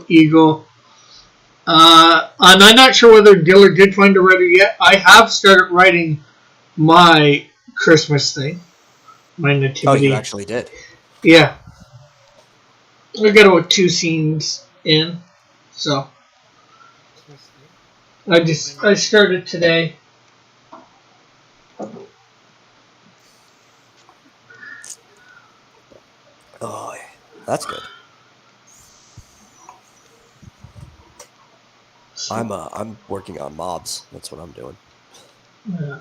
Eagle. And I'm not sure whether Diller did find a writer yet. I have started writing my Christmas thing, my nativity. Oh, you actually did? Yeah. I got about 2 scenes in, so I started today. Oh, that's good. I'm working on mobs. That's what I'm doing. Yeah.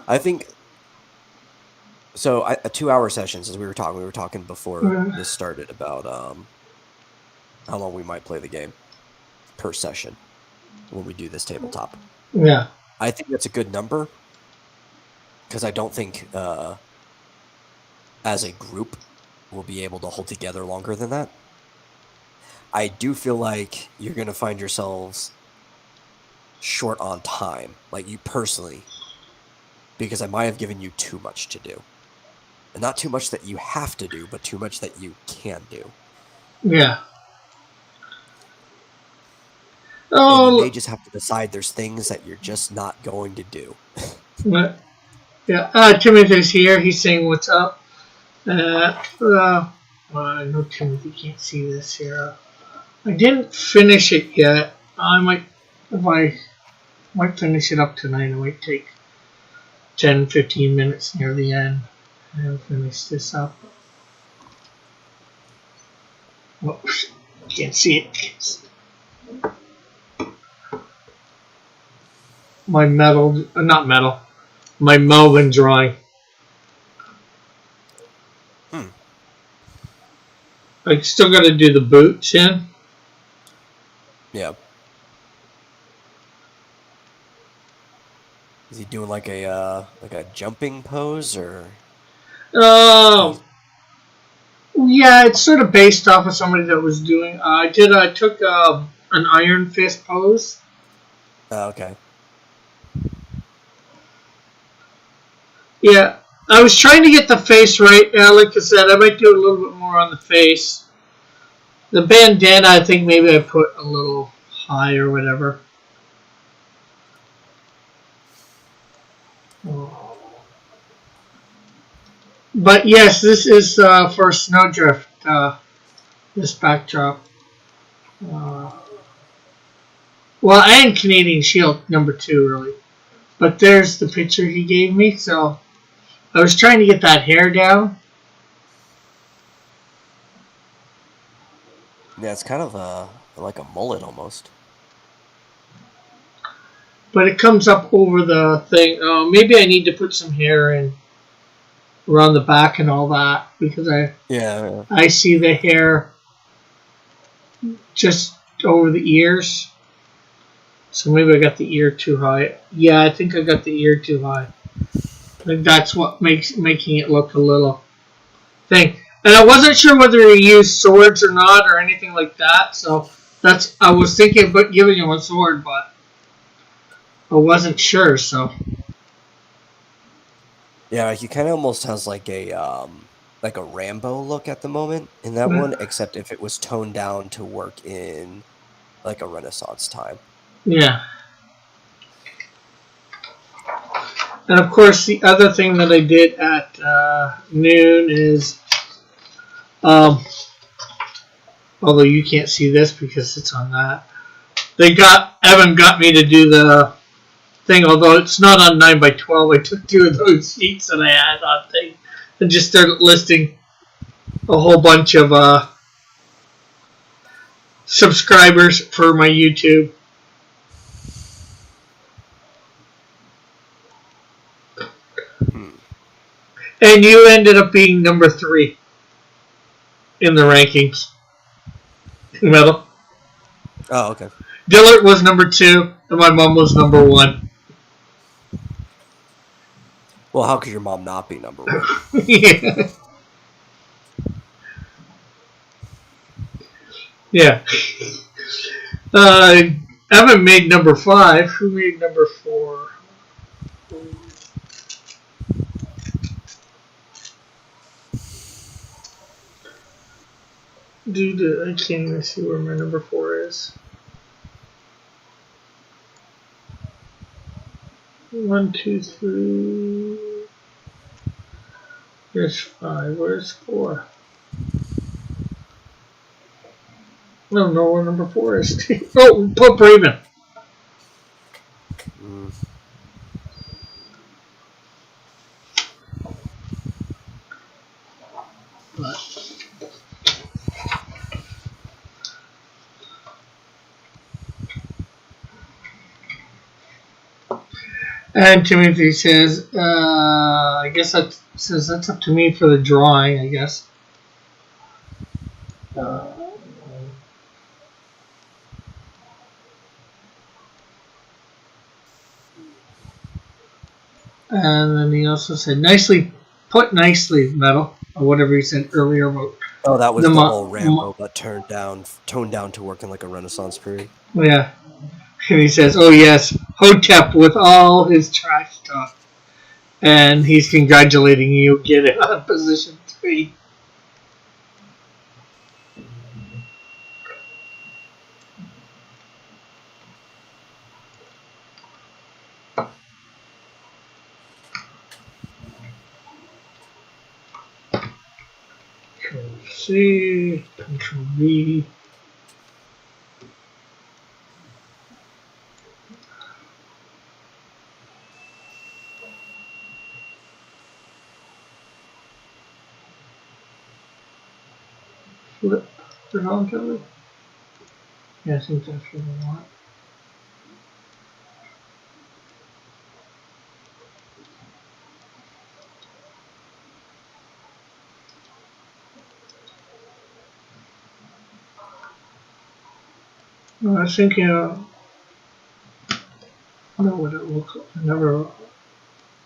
I think so. 2-hour sessions, as we were talking before this started about how long we might play the game per session when we do this tabletop. Yeah. I think that's a good number because I don't think as a group we'll be able to hold together longer than that. I do feel like you're going to find yourselves short on time, like you personally, because I might have given you too much to do. And not too much that you have to do, but too much that you can do. Yeah. And you may just have to decide there's things that you're just not going to do. Yeah. Timothy's here. He's saying what's up. I know Timothy can't see this here. I didn't finish it yet. If I might finish it up tonight. It might take 10-15 minutes near the end. I'll finish this up. Oh, can't see it. My my Melvin drawing. I still got to do the boots in. Yeah. Is he doing like a jumping pose or? Oh. Yeah, it's sort of based off of somebody that was doing. I took an Iron Fist pose. Okay. Yeah, I was trying to get the face right. Like I said, I might do a little bit more on the face. The bandana, I think maybe I put a little high or whatever. But yes, this is for Snowdrift. This backdrop. Well, and Canadian Shield #2, really. But there's the picture he gave me. So I was trying to get that hair down. Yeah, it's kind of like a mullet almost. But it comes up over the thing. Maybe I need to put some hair in around the back and all that because I see the hair just over the ears. So maybe I got the ear too high. Yeah, I think I got the ear too high. I think that's what making it look a little thing. And I wasn't sure whether he used swords or not or anything like that. So I was thinking about giving him a sword, but I wasn't sure. So yeah, he kind of almost has like a Rambo look at the moment in that one, except if it was toned down to work in like a Renaissance time. Yeah. And of course, the other thing that I did at noon is, although you can't see this because it's on that, Evan got me to do the thing, although it's not on 9x12. I took 2 of those sheets that I had on thing and just started listing a whole bunch of subscribers for my YouTube. And you ended up being number 3 in the rankings. Metal. Oh, okay. Dillard was number 2, and my mom was number 1. Well, how could your mom not be number 1? Yeah. Yeah. Evan made number 5. Who made number 4? I can't even see where my number 4 is. 1, 2, 3. There's 5. Where's 4? I don't know where number 4 is. Oh, put Braven. Mm. But and Timothy says, I guess that says that's up to me for the drawing, I guess. And then he also said, nicely, metal, or whatever he said earlier about Oh, that was the the whole Rambo, but toned down to work in like a Renaissance period. yeah. And he says, oh yes, Hotep with all his trash talk. And he's congratulating you getting on position 3. Control C, Control V. Flip it onto. Yeah, I think that's what I want. I was thinking, know what it looks like. I never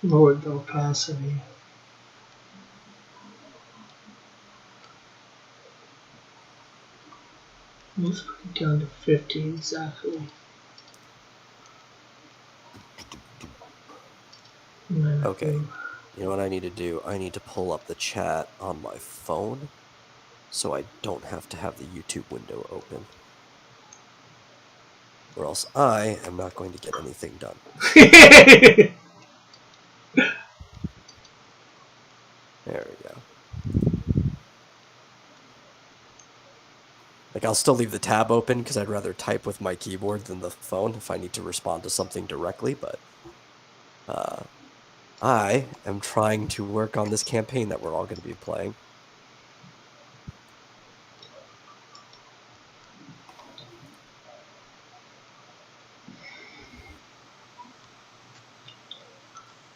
lowered the opacity. Let's put it down to 50 exactly. Okay. You know what I need to do? I need to pull up the chat on my phone so I don't have to have the YouTube window open. Or else I am not going to get anything done. There we go. Like, I'll still leave the tab open because I'd rather type with my keyboard than the phone if I need to respond to something directly, but I am trying to work on this campaign that we're all going to be playing.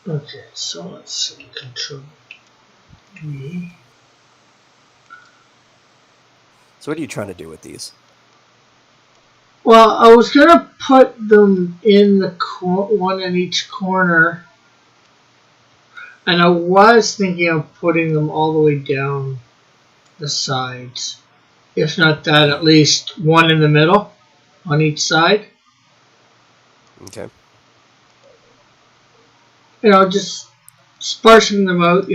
Okay, so let's see. Control V. So what are you trying to do with these? Well, I was gonna put them in the one in each corner, and I was thinking of putting them all the way down the sides. If not that, at least one in the middle on each side. Okay. Just sparsing them out.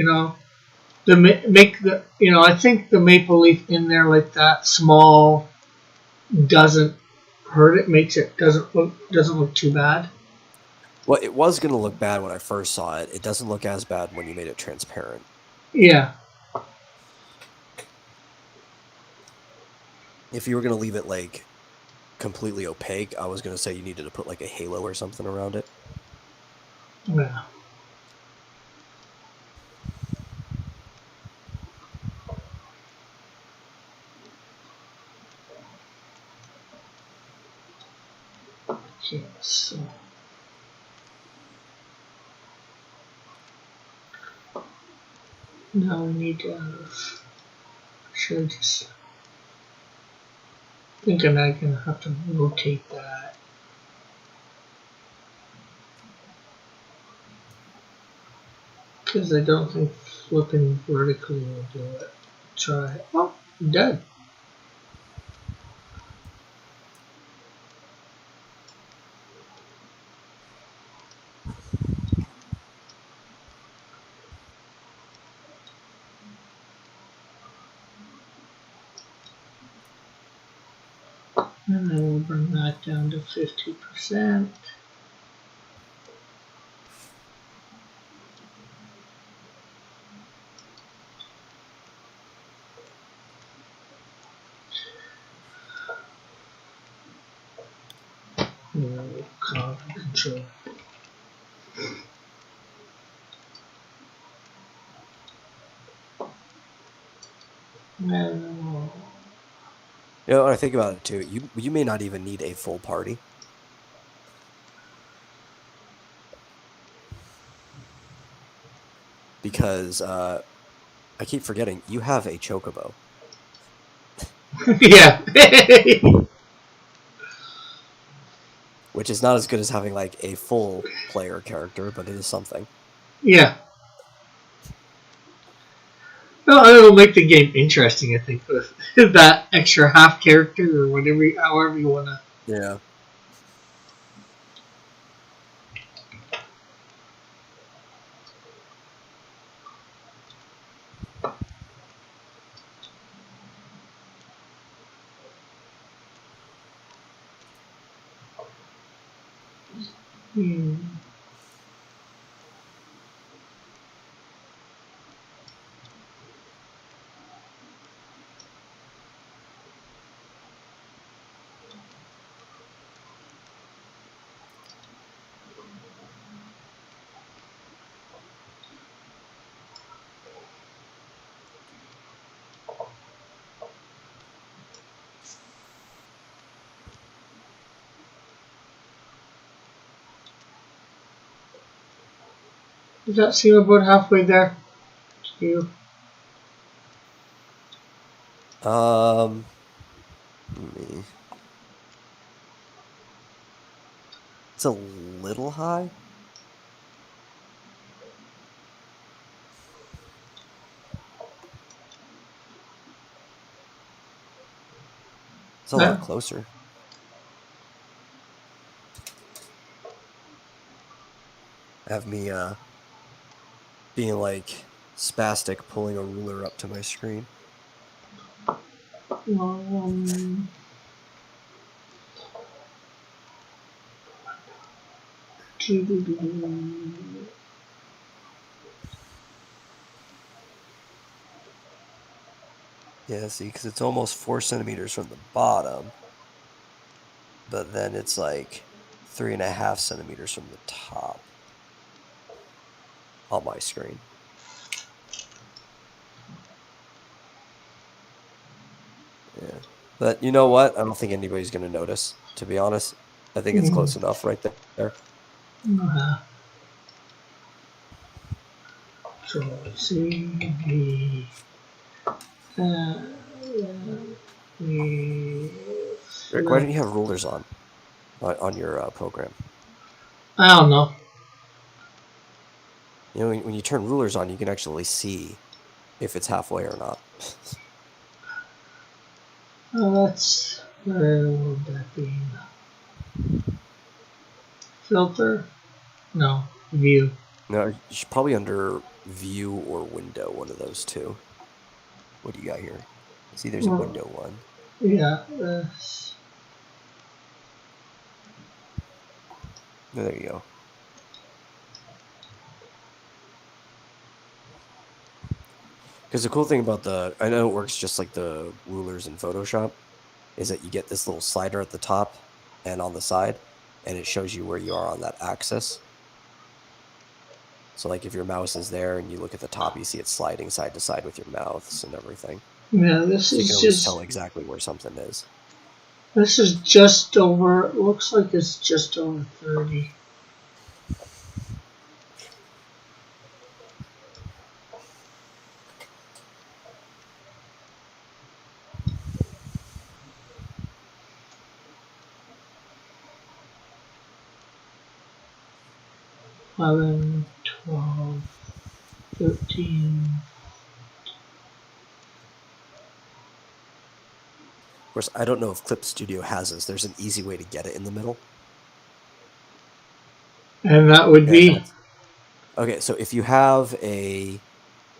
Make the I think the maple leaf in there like that small doesn't hurt it. Makes it doesn't look too bad. Well, it was going to look bad when I first saw it. It doesn't look as bad when you made it transparent. Yeah. If you were going to leave it like completely opaque, I was going to say you needed to put like a halo or something around it. Yeah. Okay, so now we need to should just thinking I'm gonna have to rotate that. Because I don't think flipping vertically will do it. Try. Oh, dead. And then we'll bring that down to 50%. Color control. And You know, when I think about it too, you may not even need a full party. Because I keep forgetting, you have a chocobo. yeah. Which is not as good as having like a full player character, but it is something. yeah. Well, it'll make the game interesting, I think, with that extra half character or whatever, however you want to. Yeah. Hmm. Does that seem about halfway there to you? Me. It's a little high. It's a lot Yeah. closer. Have me being like spastic pulling a ruler up to my screen. Um, Yeah, see, because it's almost 4 centimeters from the bottom, but then it's like 3.5 centimeters from the top on my screen. Yeah. But you know what? I don't think anybody's going to notice, to be honest. I think it's close enough right there. So C B we Rick, why don't you have rulers on your program? I don't know. You know, when you turn rulers on, you can actually see if it's halfway or not. That's where would that be? Filter? No. View. No, you should probably under view or window, one of those two. What do you got here? See, there's a Well, window one. yeah. Oh, there you go. Because the cool thing about I know it works just like the rulers in Photoshop, is that you get this little slider at the top and on the side, and it shows you where you are on that axis. So, like, if your mouse is there and you look at the top, you see it sliding side to side with your mouths and everything. Yeah, this So you can is always just tell exactly where something is. this is just over. It looks like it's just over 30. Eleven, 12, 13. Of course, I don't know if Clip Studio has this. There's an easy way to get it in the middle. And that would And be? that's okay. So if you have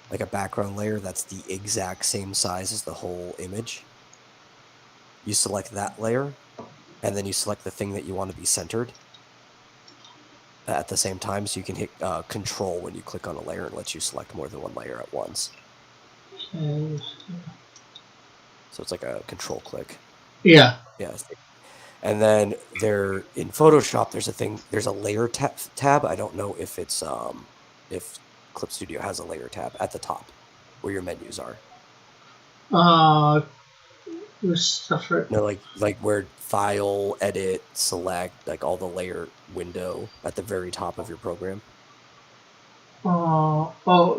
like a background layer that's the exact same size as the whole image, you select that layer, and then you select the thing that you want to be centered at the same time, so you can hit Control when you click on a layer. It lets you select more than one layer at once. And, So it's like a control click. yeah. Yeah. And then there in Photoshop, there's a layer tab. I don't know if it's if Clip Studio has a layer tab at the top where your menus are. There's stuff right. No, like where File, Edit, Select, like all the layer window at the very top of your program.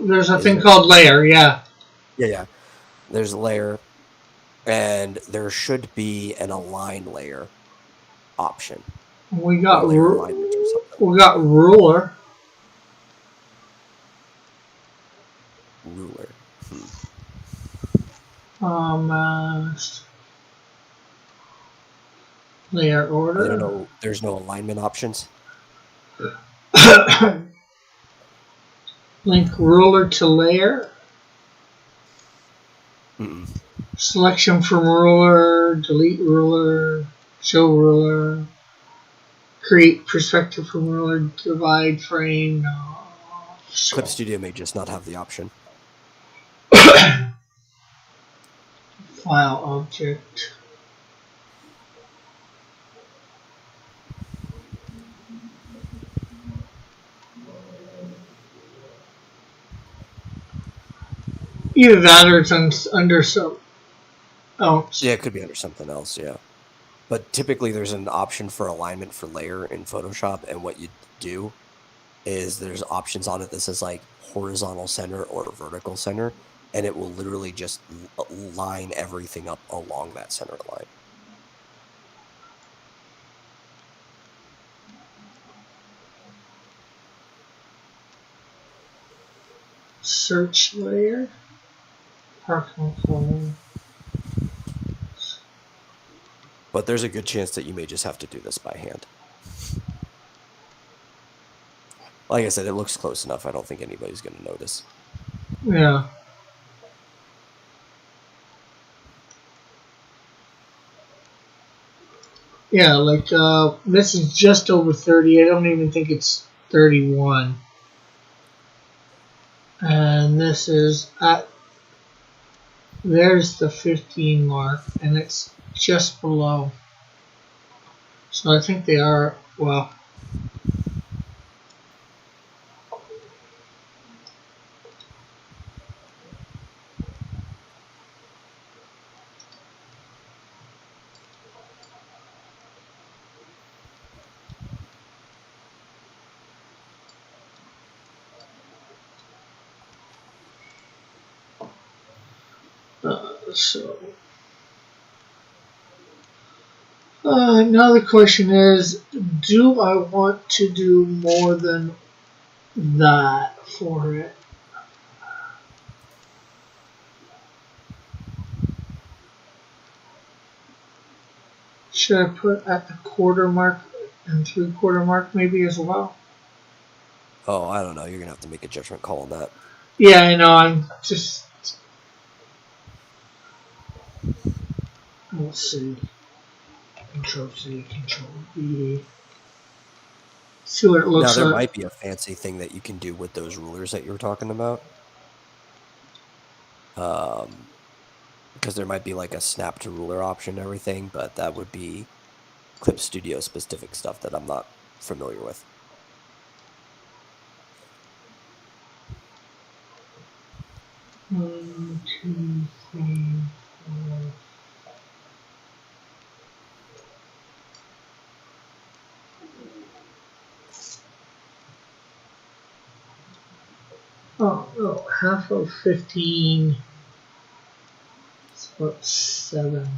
There's a Is thing there? called layer. Yeah. Yeah. There's a layer, and there should be an align layer option We or got layer alignment or something. we got ruler. Ruler. Um, layer order. There's no alignment options. Link ruler to layer. Mm-mm. Selection from ruler. Delete ruler. Show ruler. Create perspective from ruler. Divide frame. No. Clip Studio may just not have the option. File object. Either that or it's under some else. Yeah, it could be under something else, yeah. But typically there's an option for alignment for layer in Photoshop, and what you do is there's options on it that says like horizontal center or vertical center, and it will literally just line everything up along that center line. Search layer. Parking phone. But there's a good chance that you may just have to do this by hand. Like I said, it looks close enough. I don't think anybody's going to notice. Yeah. Yeah, like this is just over 30. I don't even think it's 31. And this is at there's the 15 mark, and it's just below. So I think they are well. So now the question is, do I want to do more than that for it? Should I put at the quarter mark and 3/4 mark maybe as well? Oh, I don't know. You're going to have to make a judgment call on that. Yeah, I know. I'm just. Let's see. Control C, Control V. See what it Now, looks there like. might be a fancy thing that you can do with those rulers that you were talking about. Because there might be like a snap to ruler option and everything, but that would be Clip Studio specific stuff that I'm not familiar with. One, two, three, four. Oh, no, half of 15. It's about 7.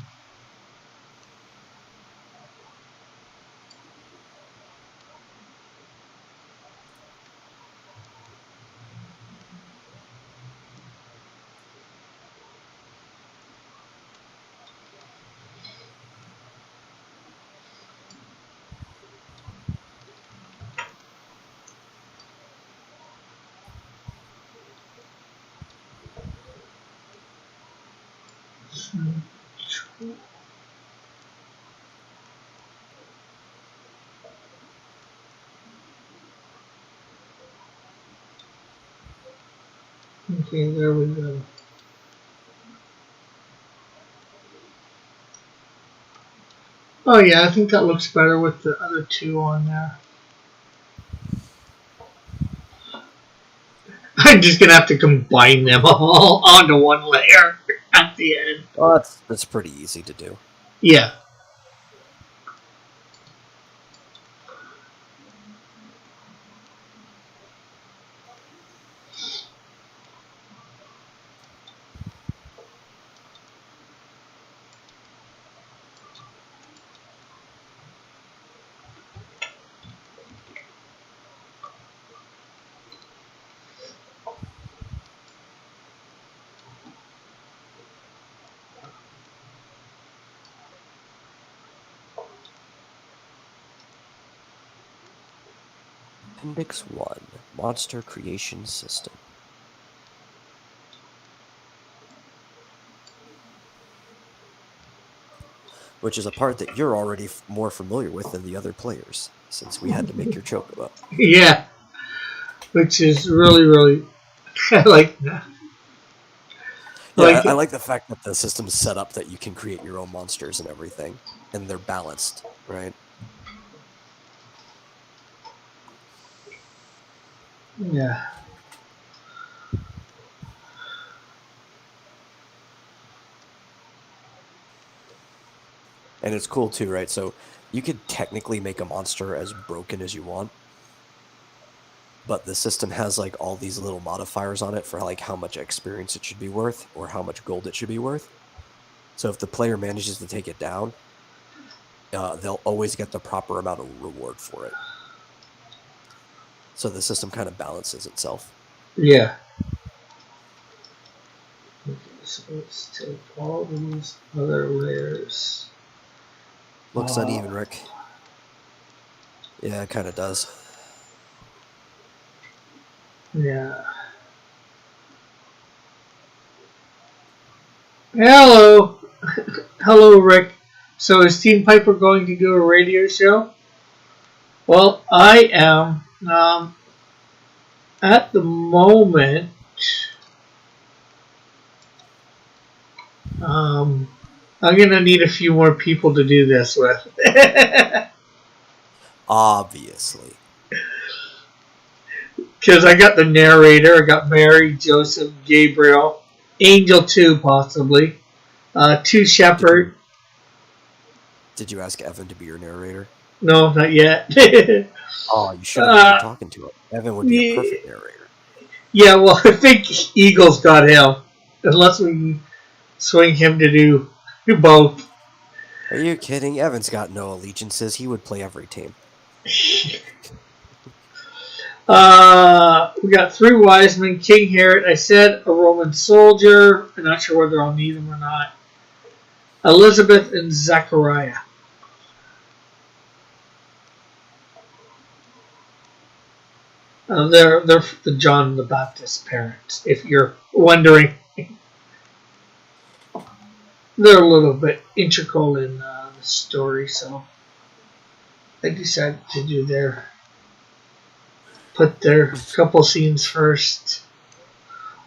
Okay, there we go. Oh yeah, I think that looks better with the other two on there. I'm just gonna have to combine them all onto one layer at the end. Well, that's pretty easy to do. Yeah. Appendix 1, Monster Creation System. Which is a part that you're already more familiar with than the other players, since we had to make your chocobo. Yeah. Which is really I like that. Yeah, Like I like the fact that the system's set up that you can create your own monsters and everything, and they're balanced, right? yeah. And it's cool too, right? So you could technically make a monster as broken as you want, but the system has like all these little modifiers on it for like how much experience it should be worth or how much gold it should be worth. So if the player manages to take it down, they'll always get the proper amount of reward for it. So the system kind of balances itself. Yeah. Okay, so let's take all these other layers. Looks uneven, Rick. Yeah, it kind of does. Yeah. Hello. Hello, Rick. So is Team Piper going to do a radio show? Well, I am. At the moment, I'm gonna need a few more people to do this with. Obviously. Because I got the narrator, I got Mary, Joseph, Gabriel, Angel 2 possibly, 2 Shepherd. Did you ask Evan to be your narrator? No, not yet. Oh, you should have when you're talking to him. Evan would be a yeah, perfect narrator. yeah, well, I think Eagles got him. Unless we can swing him to do both. Are you kidding? Evan's got no allegiances. He would play every team. We got 3 wise men, King Herod. I said a Roman soldier. I'm not sure whether I'll need him or not. Elizabeth and Zechariah. They're the John the Baptist parents. If you're wondering, they're a little bit integral in the story, so I decided to do put their couple scenes first.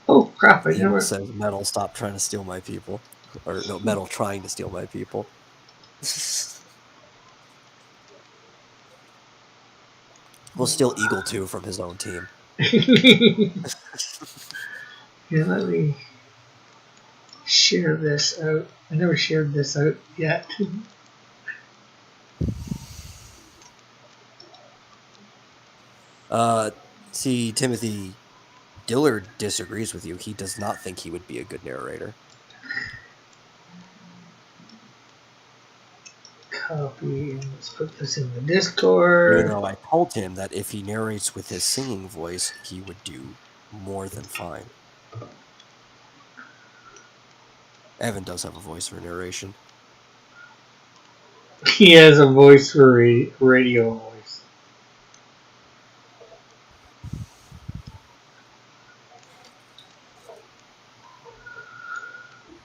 Oh crap! I Eagle never. says, Metal, stop trying to steal my people. Or, no, Metal trying to steal my people. We'll steal Eagle 2 from his own team. Yeah, let me share this out. I never shared this out yet. See, Timothy Dillard disagrees with you. He does not think he would be a good narrator. Copy and let's put this in the Discord. Even though I told him that if he narrates with his singing voice, he would do more than fine. Evan does have a voice for narration. He has a voice for radio voice.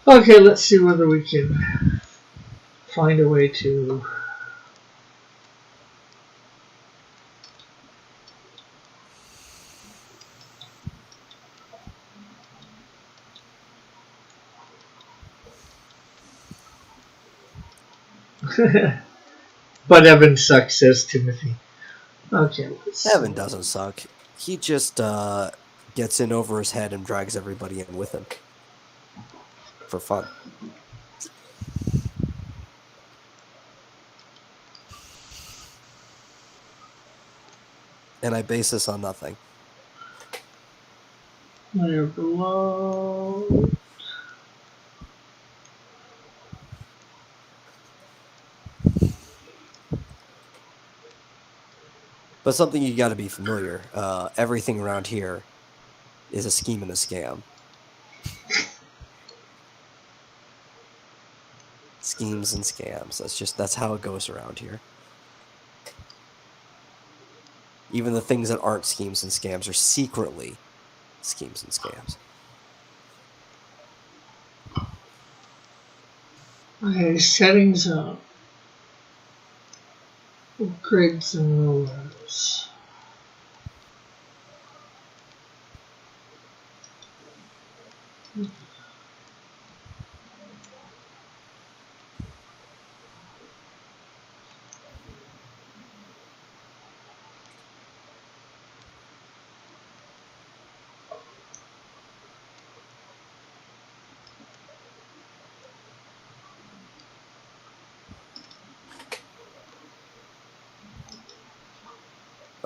Okay, let's see whether we can find a way to. But Evan sucks, says Timothy. Okay, let's Evan see. doesn't suck. He just gets in over his head and drags everybody in with him for fun. And I base this on nothing. Layer below. But something you got to be familiar. Everything around here is a scheme and a scam. Schemes and scams. That's how it goes around here. Even the things that aren't schemes and scams are secretly schemes and scams. Okay, settings up. Grids and rulers.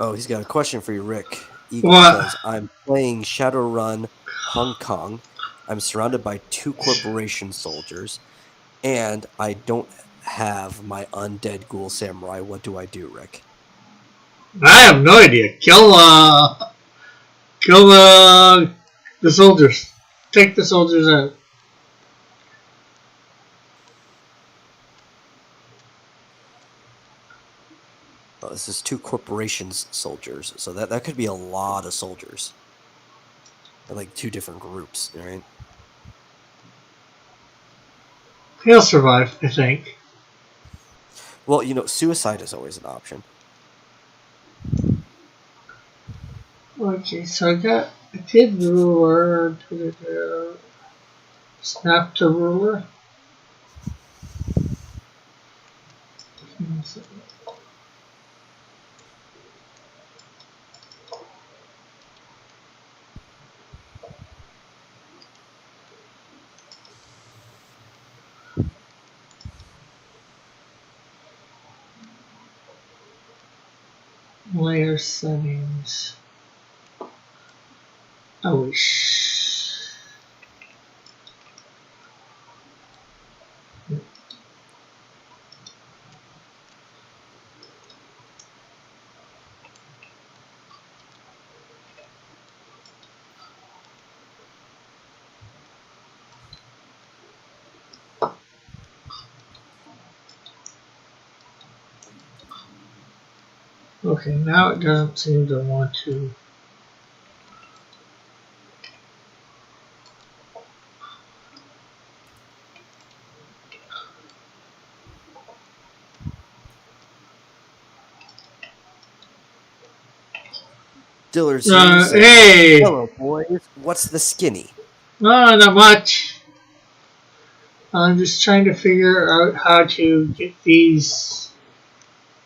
Oh, he's got a question for you, Rick. Eagle What? says, I'm playing Shadowrun Hong Kong. I'm surrounded by 2 corporation soldiers, and I don't have my undead ghoul samurai. What do I do, Rick? I have no idea. Kill the soldiers. Take the soldiers out. Oh, this is 2 corporations soldiers, so that could be a lot of soldiers. They're like 2 different groups, right? He'll survive, I think. Well, suicide is always an option. Okay, so I did ruler. Snap to ruler. Layer settings. Oh, okay, now it doesn't seem to want to. Dillard's here saying, Hey! hello, boys. What's the skinny? No, not much. I'm just trying to figure out how to get these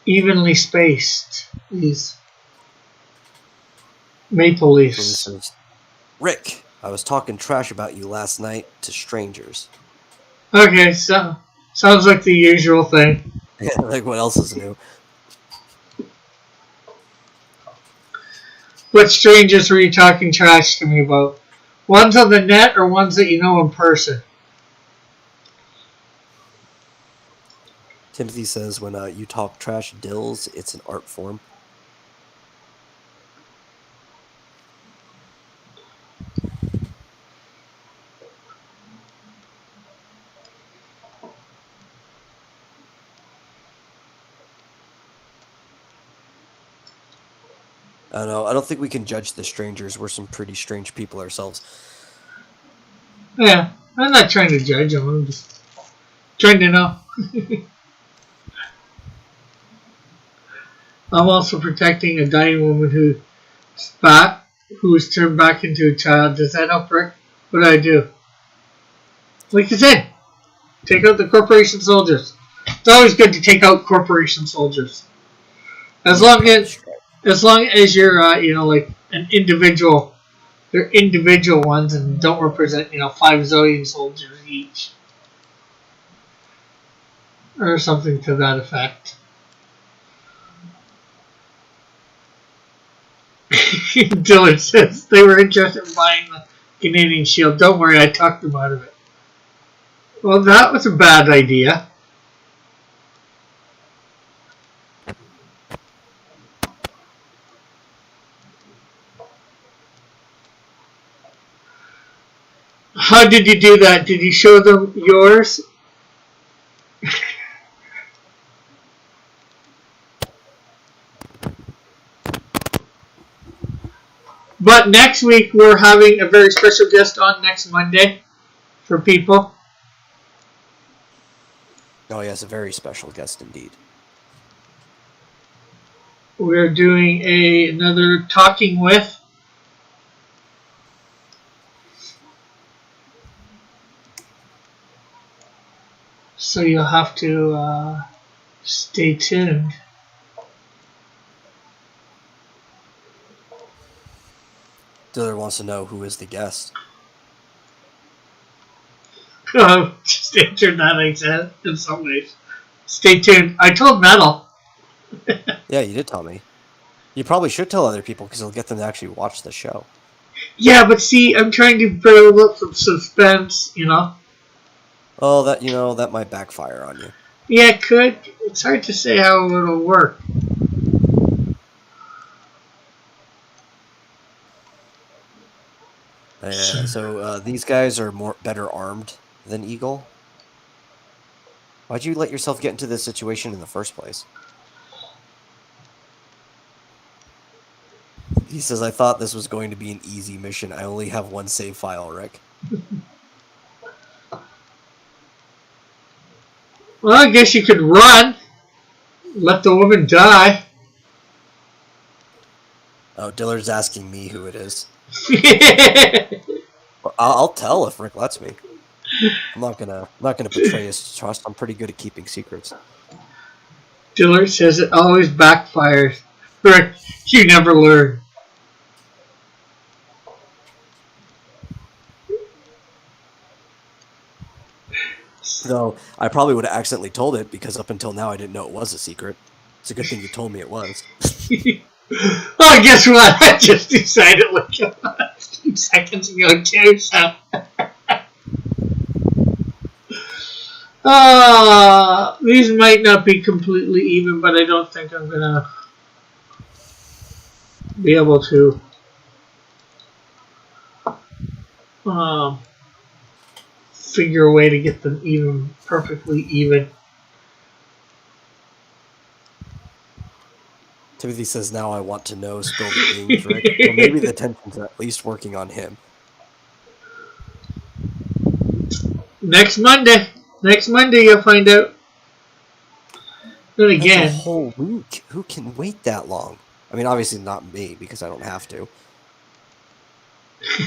evenly spaced. These maple For leaves. instance, Rick, I was talking trash about you last night to strangers. Okay, so sounds like the usual thing. Like, what else is new? What strangers were you talking trash to me about? Ones on the net or ones that you know in person? Timothy says, when you talk trash dills, it's an art form. I don't know. I don't think we can judge the strangers. We're some pretty strange people ourselves. Yeah, I'm not trying to judge them. I'm just trying to know. I'm also protecting a dying woman who was turned back into a child. Does that help, Rick? What do I do? Like I said, take out the corporation soldiers. It's always good to take out corporation soldiers. As long as you're like an individual, they're individual ones and don't represent 5 zillion soldiers each or something to that effect. Dylan says they were interested in buying the Canadian Shield. Don't worry, I talked them out of it. Well, that was a bad idea. How did you do that? Did you show them yours? But next week we're having a very special guest on next Monday for people. Oh yes, a very special guest indeed. We're doing another talking with. So you'll have to stay tuned. Diller wants to know who is the guest. Just answered that, I said, in some ways. Stay tuned. I told Metal. Yeah, you did tell me. You probably should tell other people because it'll get them to actually watch the show. Yeah, but see, I'm trying to build up some suspense, Oh, that might backfire on you. Yeah, it could. It's hard to say how it'll work. So these guys are better armed than Eagle. Why'd you let yourself get into this situation in the first place? He says, I thought this was going to be an easy mission. I only have one save file, Rick. Well, I guess you could run. Let the woman die. Oh, Diller's asking me who it is. I'll tell if Rick lets me. I'm not gonna betray his trust. I'm pretty good at keeping secrets. Diller says it always backfires. Rick, you never learn. Though I probably would have accidentally told it because up until now I didn't know it was a secret. It's a good thing you told me it was. Well, guess what? I just decided like a few seconds ago too, so. These might not be completely even, but I don't think I'm gonna be able to figure a way to get them even perfectly even. Timothy says, now I want to know, spill the beans, Rick. Or maybe the tension's at least working on him. Next Monday you'll find out. Then again, that's a whole week. Who can wait that long? I mean, obviously not me because I don't have to.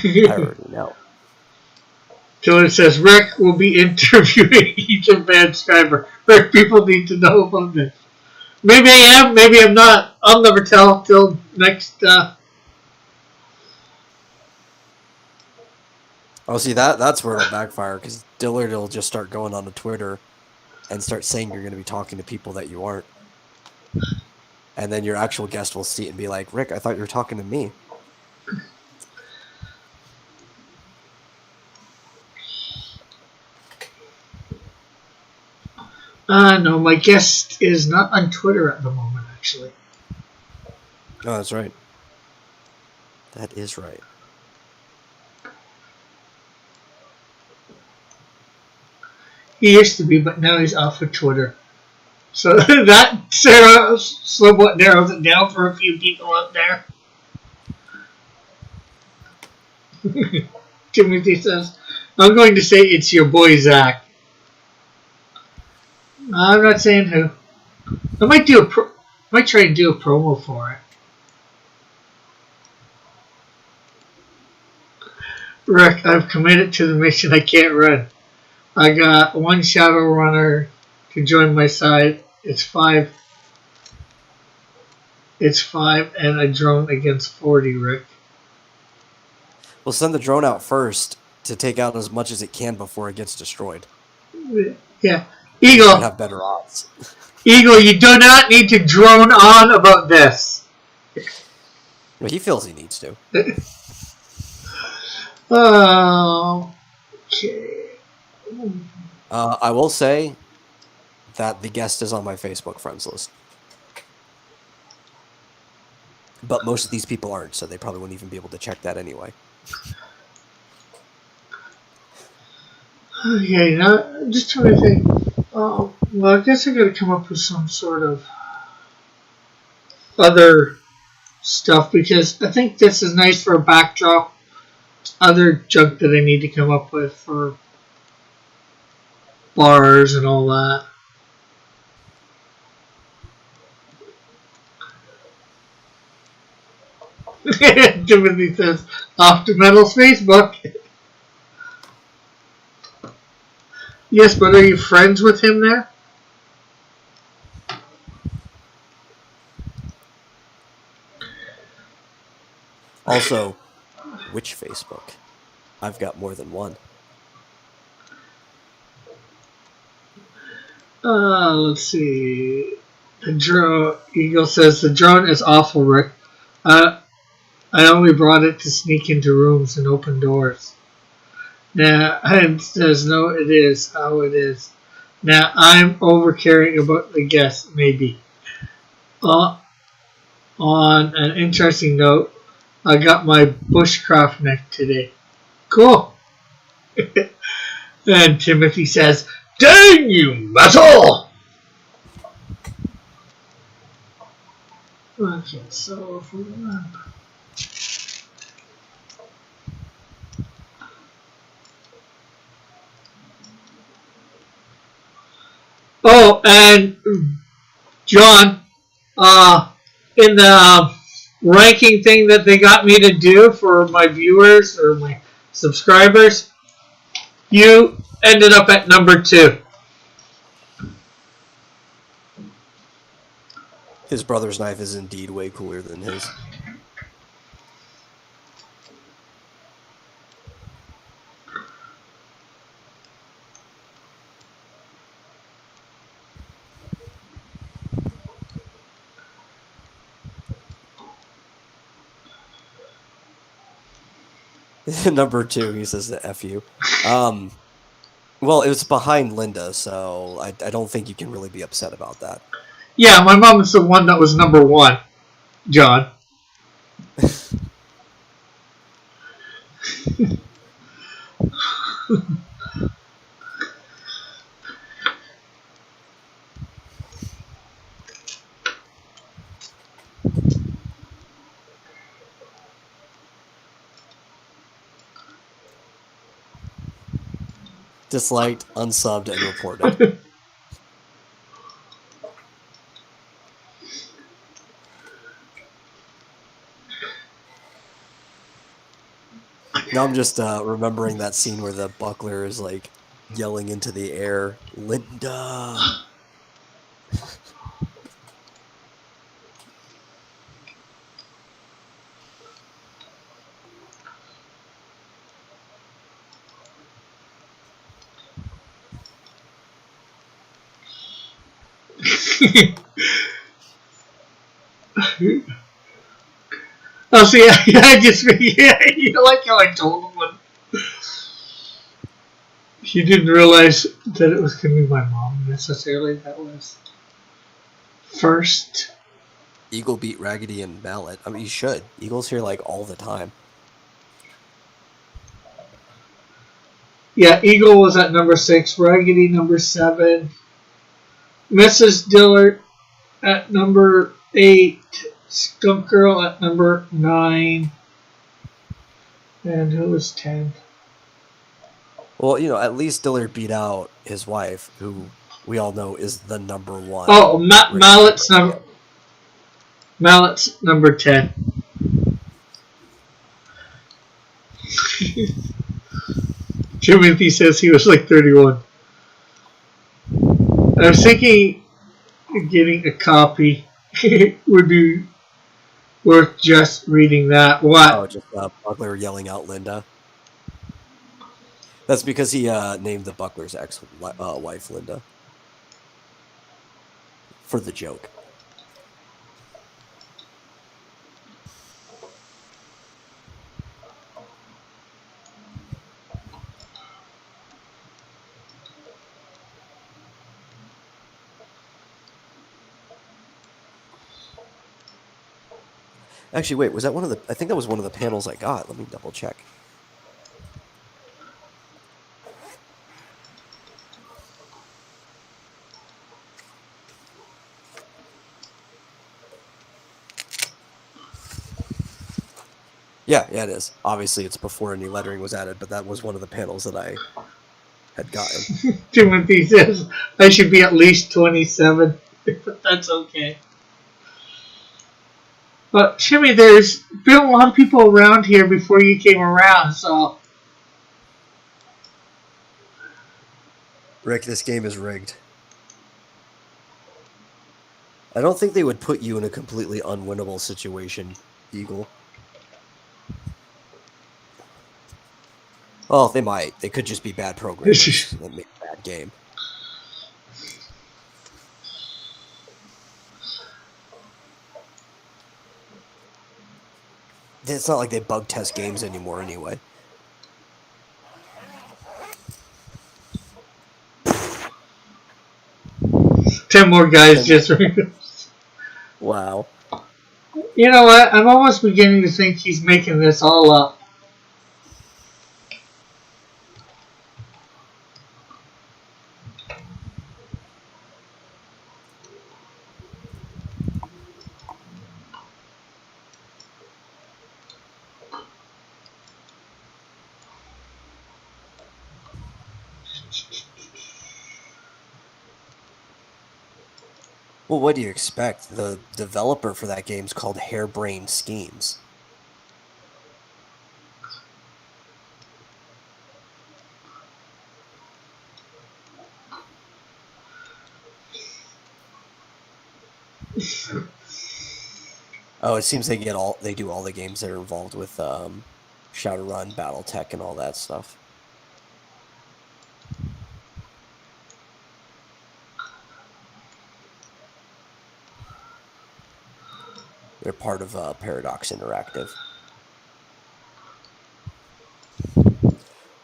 I already know. Dylan says Rick will be interviewing each advanced subscriber. Rick, people need to know about this. Maybe I am, maybe I'm not. I'll never tell till next. Oh, see, that's where it'll backfire because Dillard will just start going on to Twitter and start saying you're going to be talking to people that you aren't. And then your actual guest will see it and be like, Rick, I thought you were talking to me. No, my guest is not on Twitter at the moment, actually. Oh, that's right. That is right. He used to be, but now he's off of Twitter. So that somewhat narrows it down for a few people out there. Timothy says, I'm going to say it's your boy Zach. I'm not saying who. I might try and do a promo for it. Rick, I've committed to the mission. I can't run. I got one shadow runner to join my side. It's 5. It's 5 and a drone against 40, Rick. We'll send the drone out first to take out as much as it can before it gets destroyed. Yeah. You Eagle, have better odds. Eagle, you do not need to drone on about this. Well, he feels he needs to. Okay. I will say that the guest is on my Facebook friends list. But most of these people aren't, so they probably wouldn't even be able to check that anyway. Okay, now I'm just trying to think. Well, I guess I gotta come up with some sort of other stuff because I think this is nice for a backdrop. Other junk that I need to come up with for bars and all that. Timothy says, off to Metal's Facebook. Yes, but are you friends with him there? Also, which Facebook? I've got more than one. Let's see. The drone. Eagle says the drone is awful, Rick. I only brought it to sneak into rooms and open doors. Nah, and says no, it is how it is. Now I'm over caring about the guests, maybe. On an interesting note, I got my bushcraft neck today. Cool. And Timothy says, "Dang you, Metal!" Okay, so if we remember. Oh, and John, in the ranking thing that they got me to do for my viewers or my subscribers, you ended up at number 2. His brother's knife is indeed way cooler than his. Number 2, he says the F you. Well, it was behind Linda, so I don't think you can really be upset about that. Yeah, my mom is the one that was number 1, John. Disliked, unsubbed, and reported. Now I'm just remembering that scene where the buckler is like yelling into the air, Linda. Oh, see, I just, yeah, you like how I told him when he didn't realize that it was going to be my mom necessarily that was first. Eagle beat Raggedy and Mallet. I mean, you should. Eagle's here like all the time. Yeah, Eagle was at number 6, Raggedy number 7, Mrs. Dillard at number 8, Skunk Girl at number 9, and who was 10? Well, you know, at least Dillard beat out his wife, who we all know is the number 1. Oh, Mallet's number 10. Timothy says he was like 31. I was thinking getting a copy would be worth just reading that. Oh, What? just Buckler yelling out Linda. That's because he named the Buckler's ex-wife Linda for the joke. Actually, wait, was that one of the? I think that was one of the panels I got. Let me double check. Yeah, yeah, it is. Obviously, it's before any lettering was added, but that was one of the panels that I had gotten. Timothy says I should be at least 27, but that's okay. But Jimmy, there's been a lot of people around here before you came around, so Rick, this game is rigged. I don't think they would put you in a completely unwinnable situation, Eagle. Well, they might. They could just be bad programmers that make a bad game. It's not like they bug test games anymore anyway. 10 more guys 10 just. Wow. You know what? I'm almost beginning to think he's making this all up. Well, what do you expect? The developer for that game's called Harebrained Schemes. Oh, it seems they do all the games that are involved with Shadowrun, BattleTech, and all that stuff. They're part of Paradox Interactive.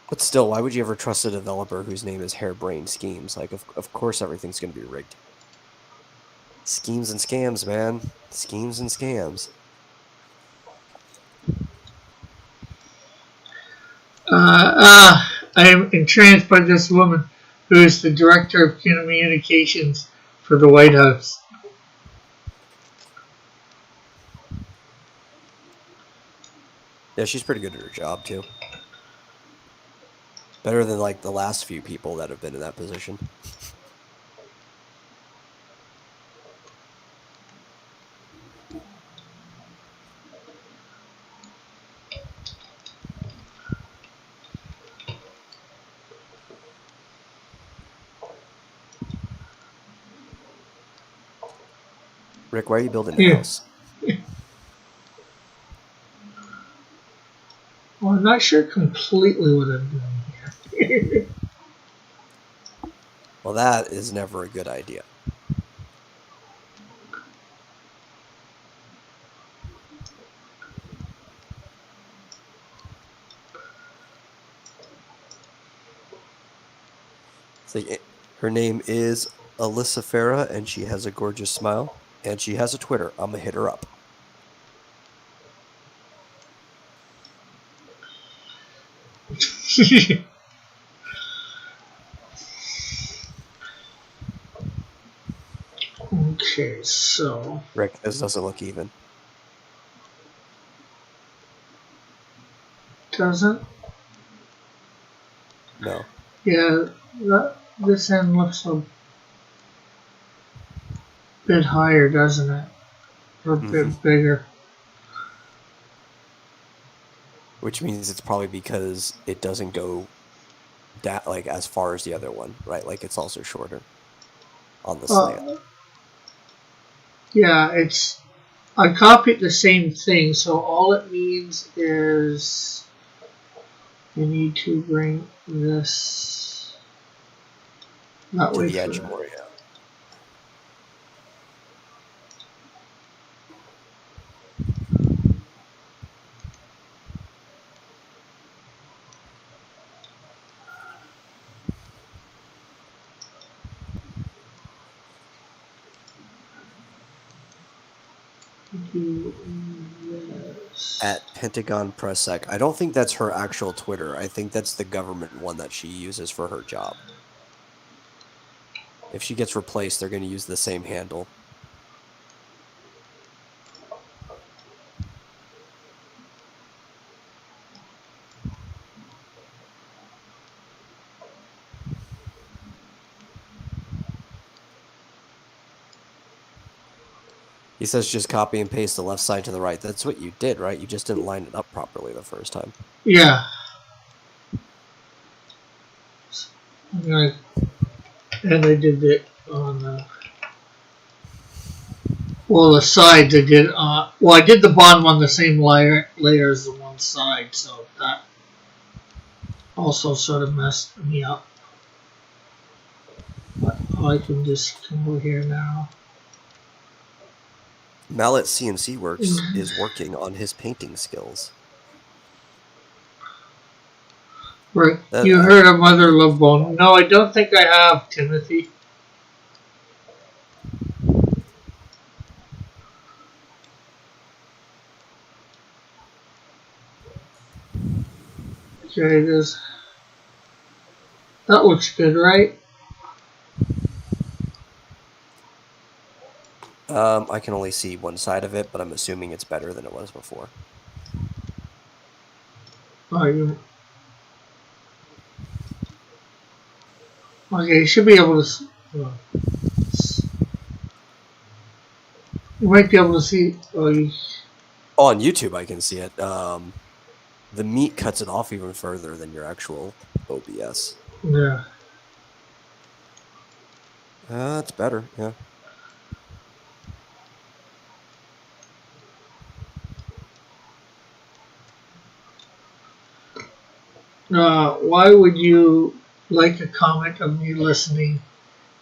But still, why would you ever trust a developer whose name is Harebrained Schemes? Like, of course everything's going to be rigged. Schemes and scams, man. Schemes and scams. I am entranced by this woman who is the director of communications for the White House. Yeah, she's pretty good at her job, too. Better than, like, the last few people that have been in that position. Rick, why are you building a Yeah. house? Well, I'm not sure completely what I'm doing here. Well, that is never a good idea. Her name is Alyssa Farah, and she has a gorgeous smile, and she has a Twitter. I'm gonna hit her up. Okay, so Rick, this doesn't look even. doesn't. No. Yeah, this end looks a bit higher, doesn't it? Or a bit bigger. Which means it's probably because it doesn't go like as far as the other one, right? Like it's also shorter. on the slant. Yeah, I copied the same thing, so all it means is you need to bring this that To way the for edge that. more, yeah. Do this. At Pentagon Press Sec. I don't think that's her actual Twitter. I think that's the government one that she uses for her job. If she gets replaced, they're going to use the same handle. He says just copy and paste the left side to the right. That's what you did, right? You just didn't line it up properly the first time. Yeah. I'm gonna, and I did it on the well the sides. I did well I did the bottom on the same layer as the one side, so that also sort of messed me up. But I can just come over here now. Mallet CNC Works is working on his painting skills. Right. That You heard of Mother Love Bone? No, I don't think I have, Timothy. Okay, this that looks good, right? I can only see one side of it, but I'm assuming it's better than it was before. Oh, you okay? You should be able to. You might be able to see. On YouTube, I can see it. The meat cuts it off even further than your actual OBS. Yeah. It's better, yeah. Why would you like a comment of me listening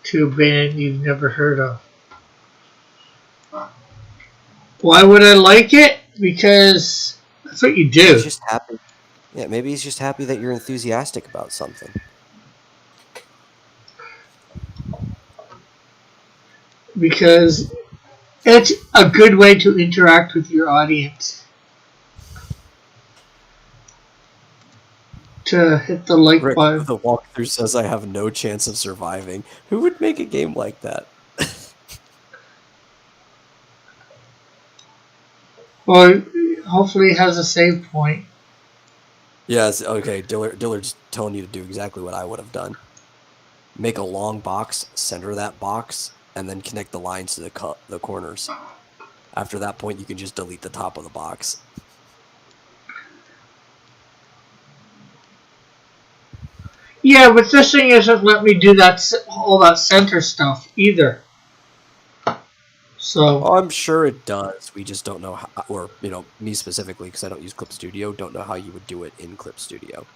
to a band you've never heard of? Why would I like it? Because that's what you do. He's just happy. Yeah, maybe he's just happy that you're enthusiastic about something. Because it's a good way to interact with your audience. To hit the like Rick, button. the walkthrough says I have no chance of surviving. Who would make a game like that? Well, hopefully it has a save point. Yes, okay, Dillard's telling you to do exactly what I would have done. Make a long box, center that box, and then connect the lines to the corners. After that point, you can just delete the top of the box. Yeah, but this thing isn't let me do all that center stuff either. So Oh, I'm sure it does. We just don't know how, or me specifically, because I don't use Clip Studio, don't know how you would do it in Clip Studio.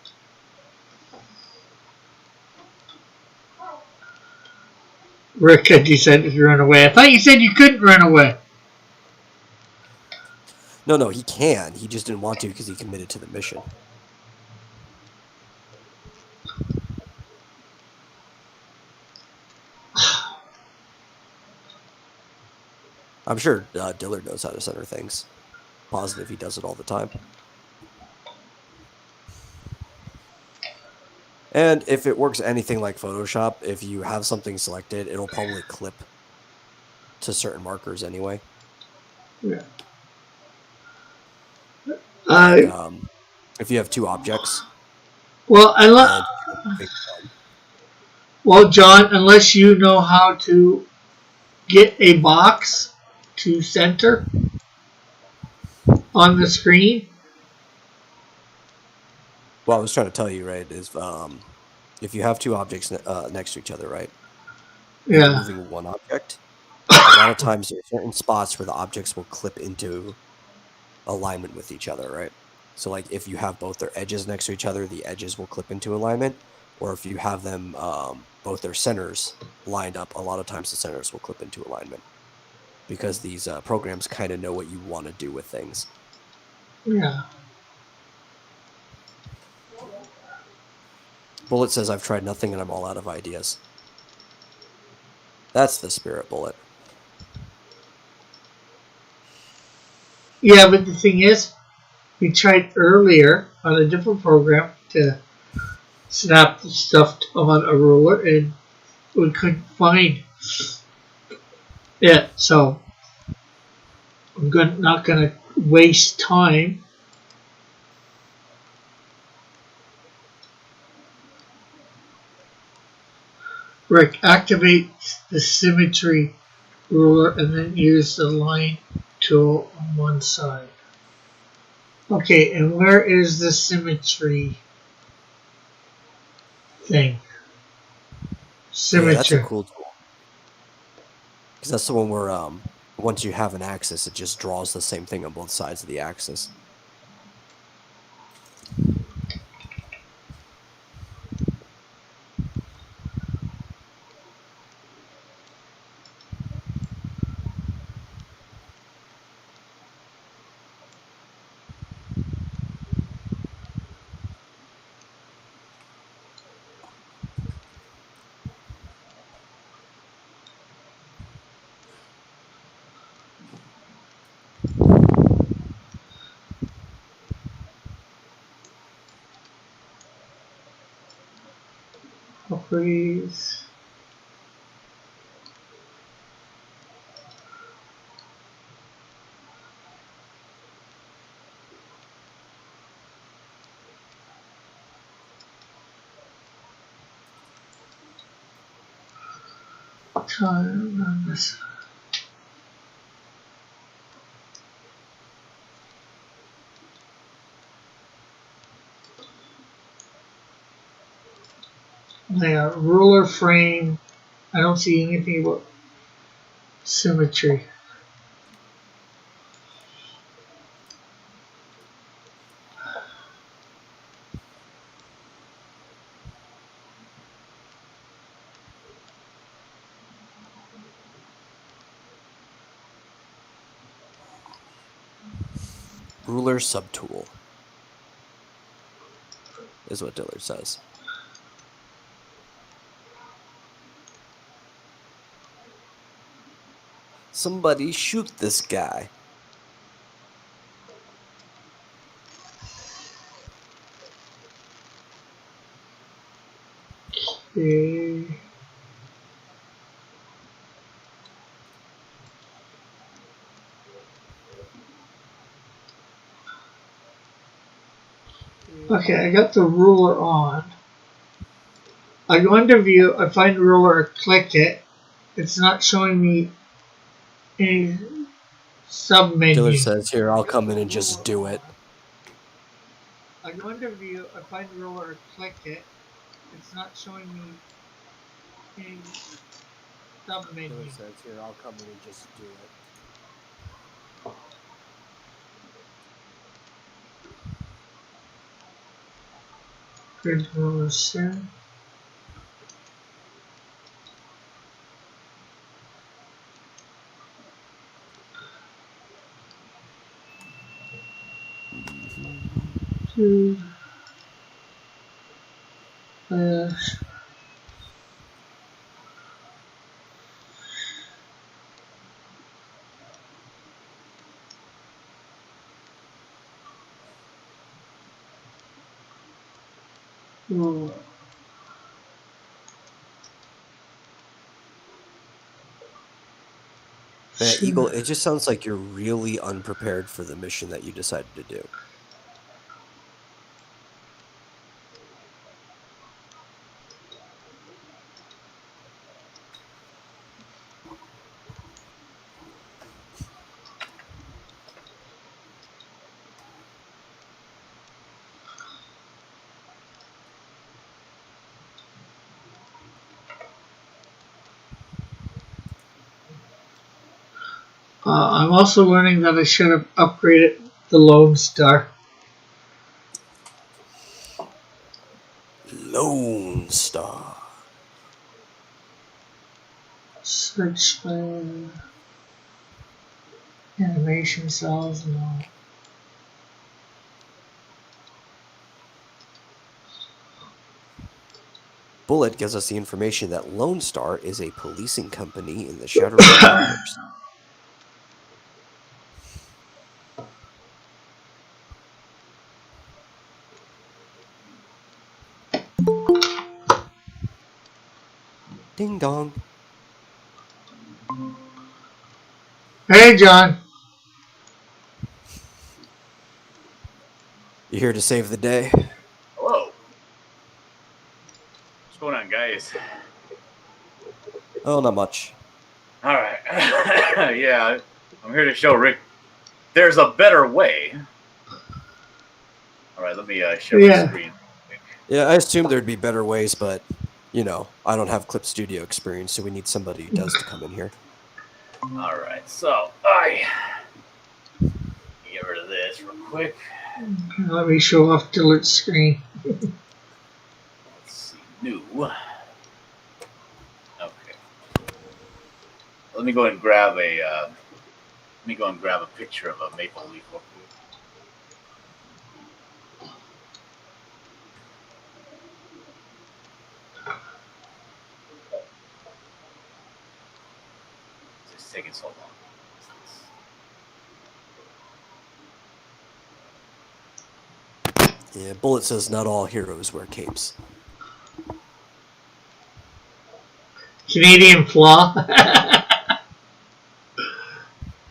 Rick, you said if you run away. I thought you said you couldn't run away. No, he can. He just didn't want to because he committed to the mission. I'm sure Dillard knows how to center things. Positive he does it all the time. And if it works anything like Photoshop, if you have something selected, it'll probably clip to certain markers anyway. Yeah. Like, if you have two objects. Well, John, unless you know how to get a box to center on the screen. Well, I was trying to tell you, right, is if you have two objects next to each other, right, and you're Yeah. moving one object, a lot of times there are certain spots where the objects will clip into alignment with each other, right? So like if you have both their edges next to each other, the edges will clip into alignment, or if you have them both their centers lined up, a lot of times the centers will clip into alignment because these programs kind of know what you want to do with things. Yeah. Bullet says, I've tried nothing and I'm all out of ideas. That's the spirit, Bullet. Yeah, but the thing is, we tried earlier on a different program to snap the stuff on a ruler, and we couldn't find it. So not going to waste time. Rick, activate the symmetry ruler and then use the line tool on one side. Okay, and where is the symmetry thing? Oh yeah, that's a Symmetry. cool tool. Because that's the one where once you have an axis, it just draws the same thing on both sides of the axis. Properties. Time on this. Yeah, ruler frame. I don't see anything about symmetry. Ruler subtool is what Dillard says. Somebody shoot this guy. Okay. Okay, I got the ruler on. I go into view, I find the ruler, I click it. It's not showing me any sub Dillard menu. says, here, I'll come in and just do it. I go into view, I find the ruler, I click it. It's not showing me any sub menu. Dillard says, here, I'll come in and just do it. Grid ruler set. Two. Uh, ruler. Man, Eagle, it just sounds like you're really unprepared for the mission that you decided to do. I'm also learning that I should have upgraded the Lone Star. Lone Star. Search by animation cells. No. Bullet gives us the information that Lone Star is a policing company in the Shadowrun universe. Ding dong. Hey, John. You here to save the day? Hello. What's going on, guys? Oh, not much. All right. Yeah, I'm here to show Rick there's a better way. All right, let me share my Yeah. screen. Yeah, I assumed there'd be better ways, but I don't have Clip Studio experience, so we need somebody who does to come in here. All right, so I get rid of this real quick. Let me show off Dillard's screen. Let's see, new. Okay. Let me go and grab a. Picture of a maple leaf real quick. It's taking so long. Yeah, Bullet says not all heroes wear capes. Canadian flaw.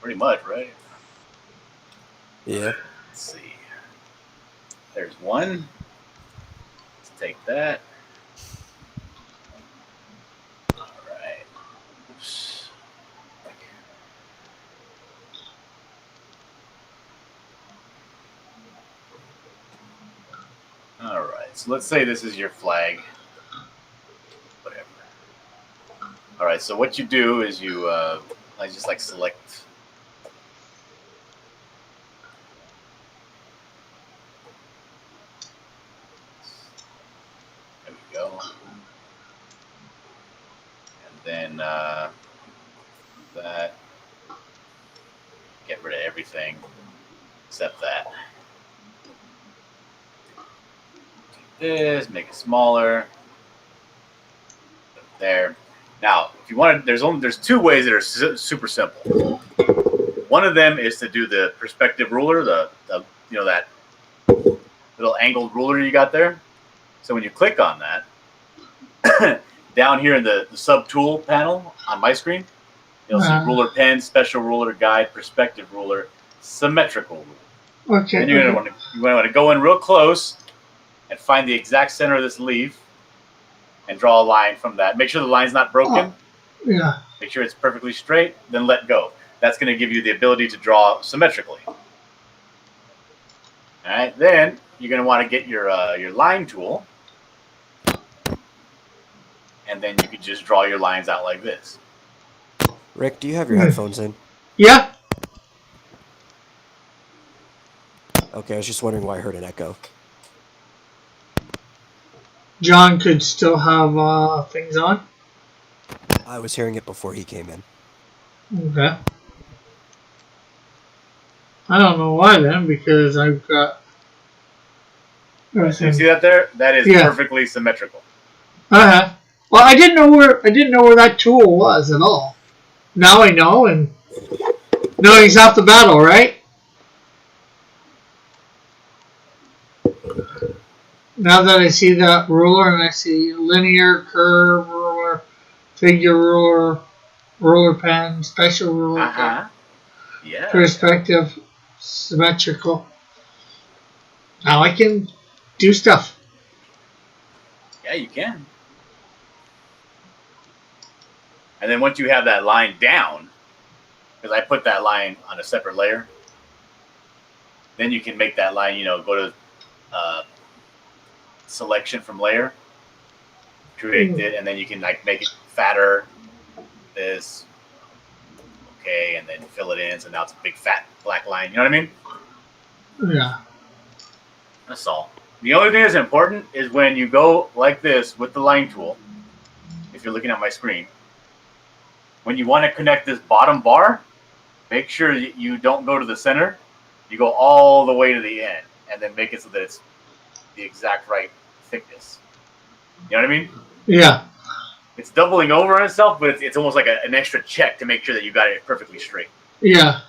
Pretty much, right? Yeah. Let's see. There's one. Let's take that. All right. Oops. All right. So let's say this is your flag. Whatever. All right. So what you do is you, I just like select. There we go. And then that. Get rid of everything except that. Take this, make it smaller. There. Now, if you want to, there's two ways that are super simple. One of them is to do the perspective ruler, the that little angled ruler you got there. So when you click on that, down here in the sub tool panel on my screen, you'll see ruler pen, special ruler, guide, perspective ruler, symmetrical ruler. Okay. And you're going to want to go in real close and find the exact center of this leaf and draw a line from that. Make sure the line's not broken. Yeah. Make sure it's perfectly straight, then let go. That's going to give you the ability to draw symmetrically. All right, then you're going to want to get your line tool, and then you can just draw your lines out like this. Rick, do you have your headphones in? Yeah. Okay, I was just wondering why I heard an echo. John could still have things on. I was hearing it before he came in. Okay. I don't know why then, because I've got So you see that there? That is perfectly symmetrical. Well, I didn't know where that tool was at all. Now I know, and knowing's half the battle, right? Now that I see that ruler and I see linear, curve ruler, figure ruler, ruler pen, special ruler, yeah, perspective, symmetrical. Now I can do stuff. Yeah, you can. And then once you have that line down, because I put that line on a separate layer, then you can make that line, go to selection from layer, create it, and then you can make it fatter, this. okay, and then fill it in, so now it's a big fat black line. You know what I mean? Yeah. That's all. The only thing that's important is when you go like this with the line tool, if you're looking at my screen, when you want to connect this bottom bar, make sure you don't go to the center. You go all the way to the end, and then make it so that it's the exact right thickness. You know what I mean? Yeah. It's doubling over on itself, but it's almost like an extra check to make sure that you got it perfectly straight. Yeah.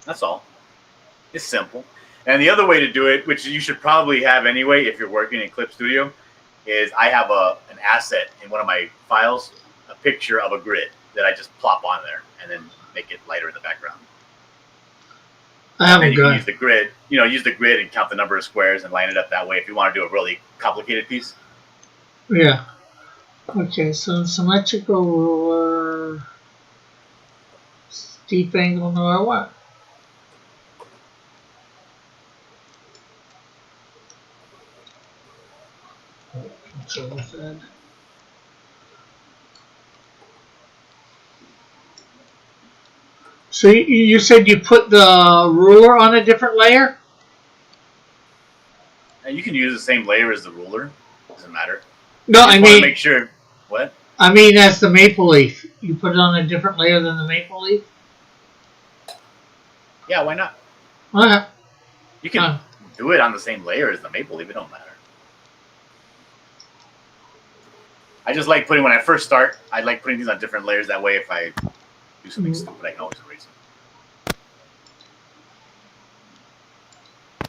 That's all. It's simple. And the other way to do it, which you should probably have anyway if you're working in Clip Studio, is I have an asset in one of my files, a picture of a grid that I just plop on there and then make it lighter in the background. I And haven't you can got. use the grid, use the grid and count the number of squares and line it up that way if you want to do a really complicated piece. Yeah. Okay, so symmetrical ruler, steep angle, no matter what. Control Z. So you said you put the ruler on a different layer? And you can use the same layer as the ruler. Doesn't matter. No, You just I want to mean, make sure. What? I mean as the maple leaf. You put it on a different layer than the maple leaf? Yeah, why not? Okay. You can do it on the same layer as the maple leaf. It don't matter. I just like putting, when I first start, I like putting these on different layers. That way, if I do something stupid, I can always erase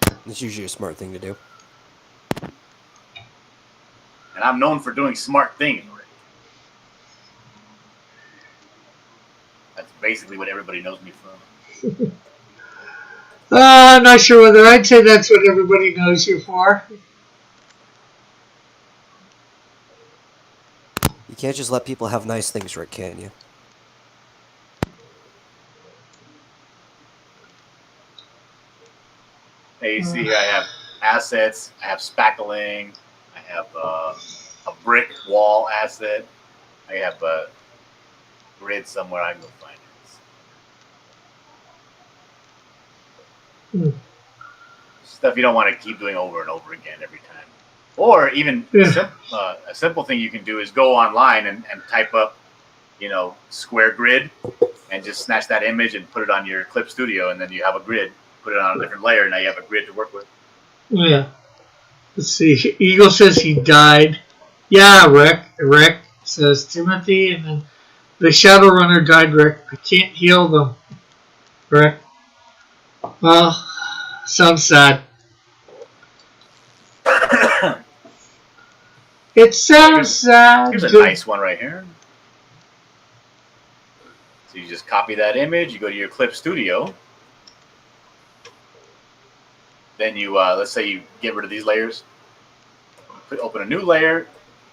it. It's usually a smart thing to do. And I'm known for doing smart things. That's basically what everybody knows me from. I'm not sure whether I'd say that's what everybody knows you for. You can't just let people have nice things, Rick, can you? Hey, you see, I have assets, I have spackling, I have a brick wall asset, I have a grid somewhere. I can go find it. Stuff you don't want to keep doing over and over again every time. Or even a simple thing you can do is go online and type up, square grid, and just snatch that image and put it on your Clip Studio, and then you have a grid. Put it on a different layer, and now you have a grid to work with. Yeah. Let's see. Eagle says he died. Yeah, Rick says Timothy, and then the Shadowrunner died, Rick. I can't heal them, Rick. Well, sounds sad. It sounds sad. Here's a nice one right here. So you just copy that image, you go to your Clip Studio. Then you, let's say you get rid of these layers. Open a new layer,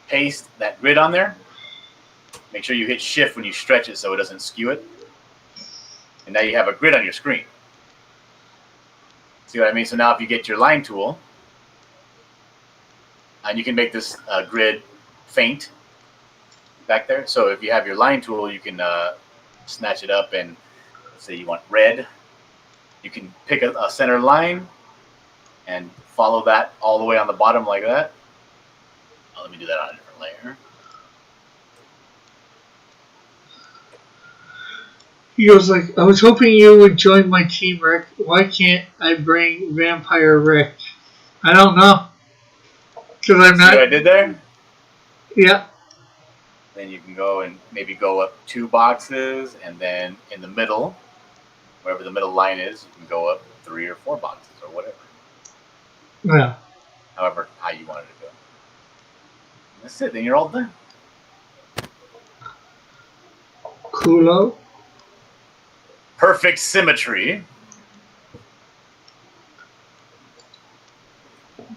paste that grid on there. Make sure you hit shift when you stretch it so it doesn't skew it. And now you have a grid on your screen. See what I mean? So now if you get your line tool, and you can make this grid faint back there. So if you have your line tool, you can snatch it up, and let's say you want red. You can pick a center line and follow that all the way on the bottom like that. Oh, let me do that on a different layer. He goes like, I was hoping you would join my team, Rick. Why can't I bring Vampire Rick? I don't know. Because I'm not. See what I did there? Yeah. Then you can go and maybe go up 2 boxes, and then in the middle, wherever the middle line is, you can go up 3 or 4 boxes or whatever. Yeah. However, how you want it to go. And that's it. Then you're all done. Coolo. Perfect symmetry.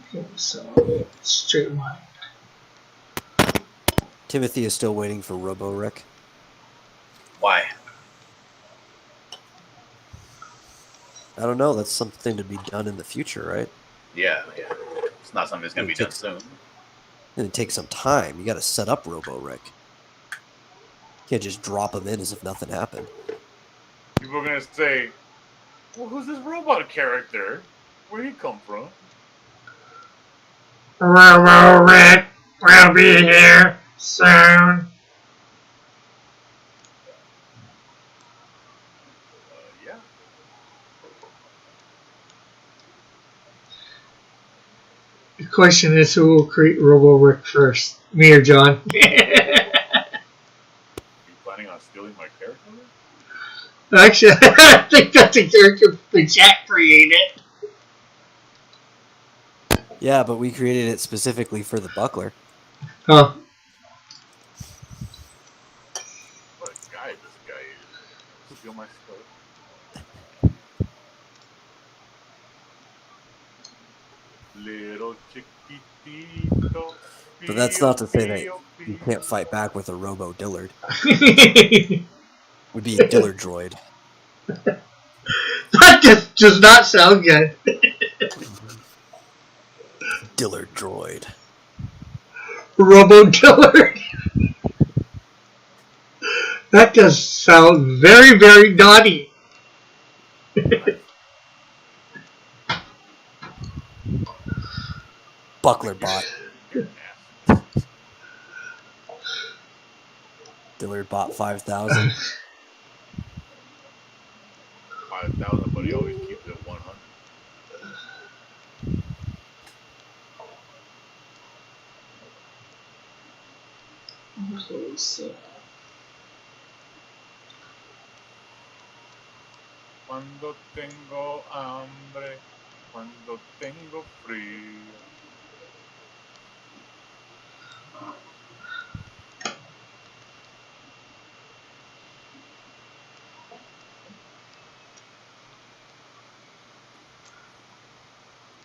Okay, so straight line. Timothy is still waiting for Robo Rick. Why? I don't know. That's something to be done in the future, right? Yeah. It's not something that's going to be done soon. And it takes some time. You got to set up Robo Rick. You can't just drop him in as if nothing happened. People are gonna say, "Well, who's this robot character? Where'd he come from?" Robo Rick will be here soon. Yeah. The question is who will create Robo Rick first? Me or John? You planning on stealing my character? Actually, I think that's a character the chat created. Yeah, but we created it specifically for the buckler. Oh, What a guy this guy is. Steal my stuff. Little chiquitito. But that's not to say that Pio, you pio. can't fight back with a Robo Dillard. that Would be a Dillard droid. just does not sound good. Dillard droid. Robo Dillard. That does sound very, very naughty. Buckler bot. You're an ass. Dillard bot 5,000. 5,000, but he always keeps it 100. Cuando tengo hambre, cuando tengo frío.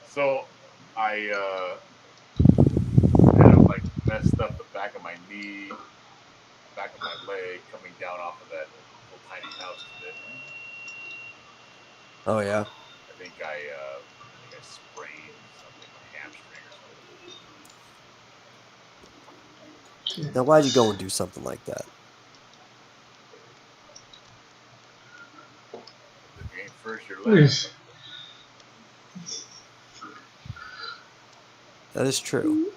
So I kind of like messed up the back of my knee, back of my leg, coming down off of that little tiny house today. Oh, yeah. I think I sprained something, my hamstring or something. Now, why'd you go and do something like that? If you ain't first, you're last. That is true.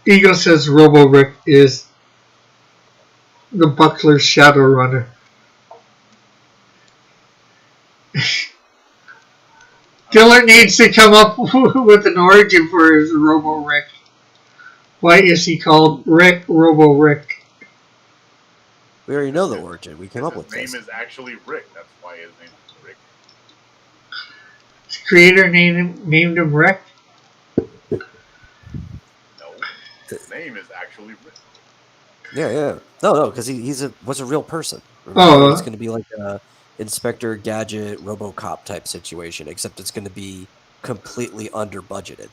Eagle says Robo Rick is the Buckler's Shadow Runner. Dillard needs to come up with an origin for his Robo Rick. Why is he called Rick Robo Rick? We already know the origin. We came up with His name this. is actually Rick. That's why his name is Rick. His creator named him Rick. No, his name is actually Rick. Yeah. No, because he's a real person. Oh. It's going to be like a Inspector Gadget RoboCop type situation, except it's going to be completely under budgeted.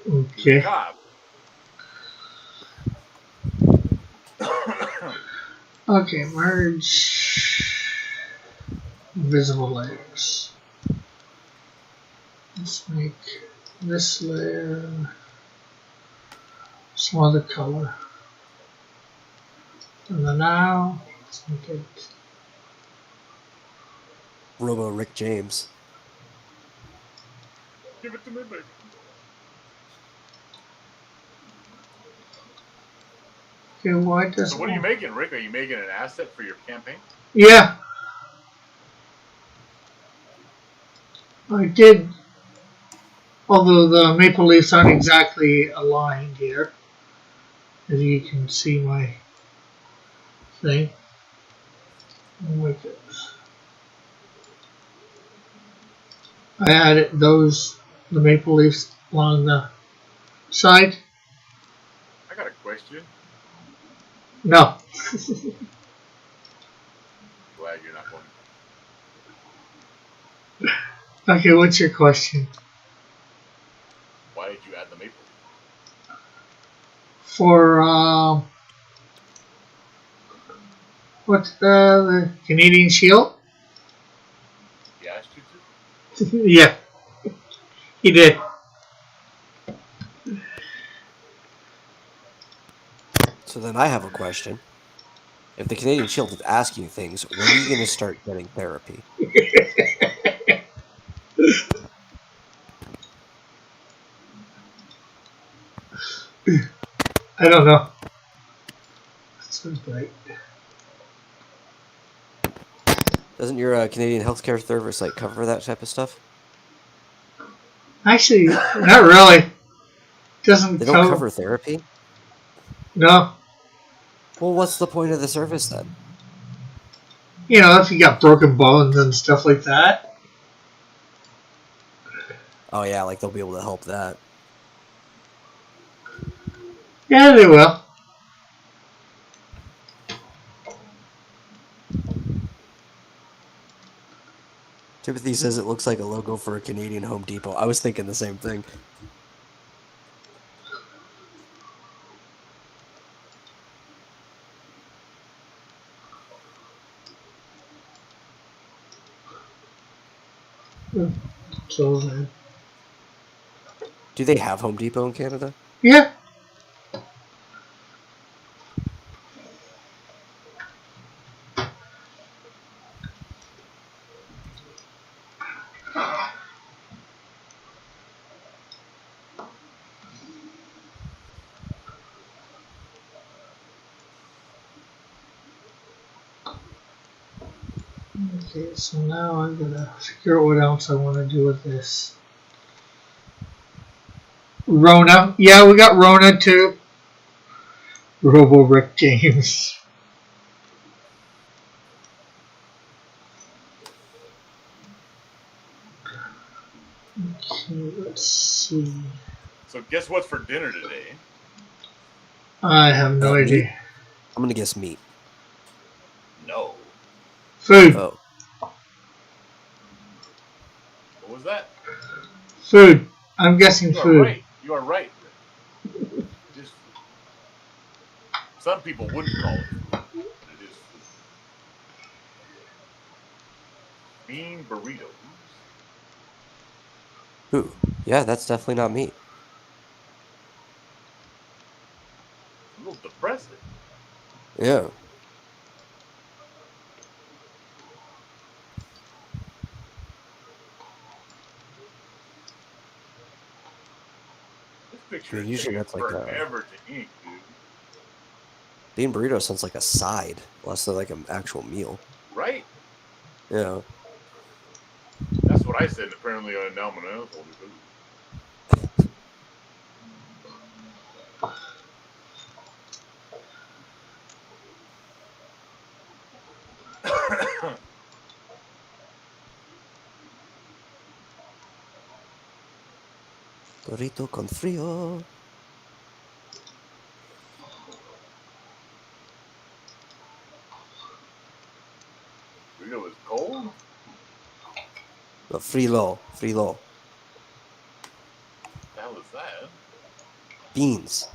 Okay. Cop. Okay, merge invisible layers. Let's make this layer some other color. And then now, let's make it Robo Rick James. Give it to me, baby. okay. Why does So what are you making, Rick? Are you making an asset for your campaign? Yeah, I did. Although the maple leaves aren't exactly aligned here, as you can see my thing. I'll make it. I added the maple leaves along the side. I got a question. No. Glad you're not going. Okay, what's your question? Why did you add the maple? For what's the Canadian Shield? He asked you to. Yeah, he did. So then I have a question. If the Canadian Shield is asking you things, when are you going to start getting therapy? I don't know. It's so bright. Doesn't your Canadian healthcare service like cover that type of stuff? Actually, not really. Doesn't They don't cover. cover therapy? No. Well, what's the point of the service then? You know, if you got broken bones and stuff like that. Oh yeah, like they'll be able to help that. Yeah, they will. Timothy says it looks like a logo for a Canadian Home Depot. I was thinking the same thing. So then. Do they have Home Depot in Canada? Yeah. Okay, so now I'm gonna figure out what else I want to do with this. Rona. Yeah, we got Rona too. Robo Rick James. Okay, let's see. So guess what's for dinner today? I have no Meat? idea. I'm gonna guess meat. No. Food. Oh, What was that? Food. I'm guessing You are food. right. You are right. Just some people wouldn't call it food, but it is food. Bean burritos. ooh, yeah, that's definitely not meat. A little depressing. Yeah, This I picture mean is usually taking that's like a forever to ink, dude. bean burrito sounds like a side, less than like an actual meal. Right? Yeah, That's what I said. Apparently, now my asshole. burrito con frío. Burrito is cold. No, frilo, frilo. What the hell is that? Beans,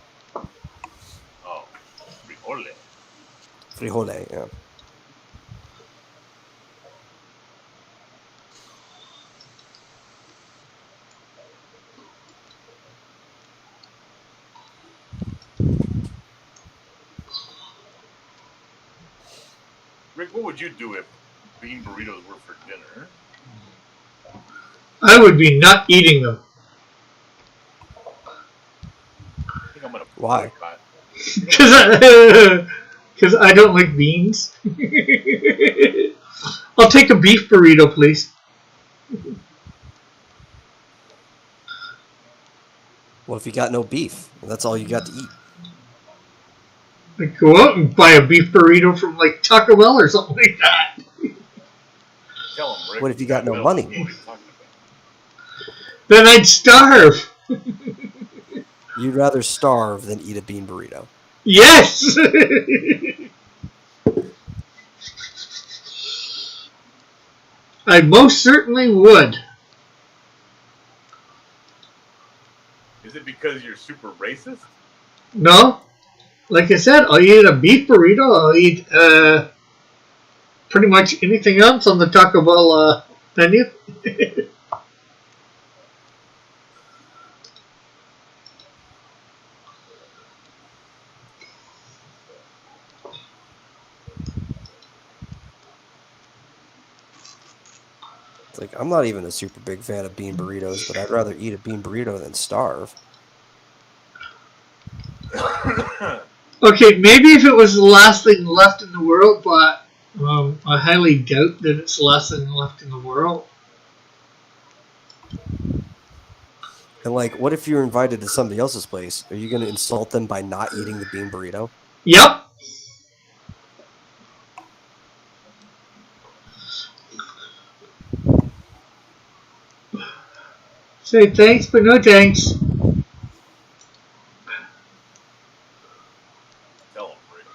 Oh, frijole. frijole. Yeah. Rick, what would you do if bean burritos were for dinner? I would be not eating them. I think I'm gonna Why? boycott. Because I don't like beans. I'll take a beef burrito, please. What if you got no beef? That's all you got to eat. Like, go out and buy a beef burrito from like Taco Bell or something like that. Tell him, Rick. What if you got no What money? are you talking about? Then I'd starve. You'd rather starve than eat a bean burrito. Yes. I most certainly would. Is it because you're super racist? No, like I said, I'll eat a beef burrito. I'll eat pretty much anything else on the Taco Bell menu. It's like, I'm not even a super big fan of bean burritos, but I'd rather eat a bean burrito than starve. Okay, maybe if it was the last thing left in the world, but I highly doubt that it's the last thing left in the world. And like, what if you're invited to somebody else's place? Are you going to insult them by not eating the bean burrito? Yep. Say thanks, but no thanks. Tell them, Rick.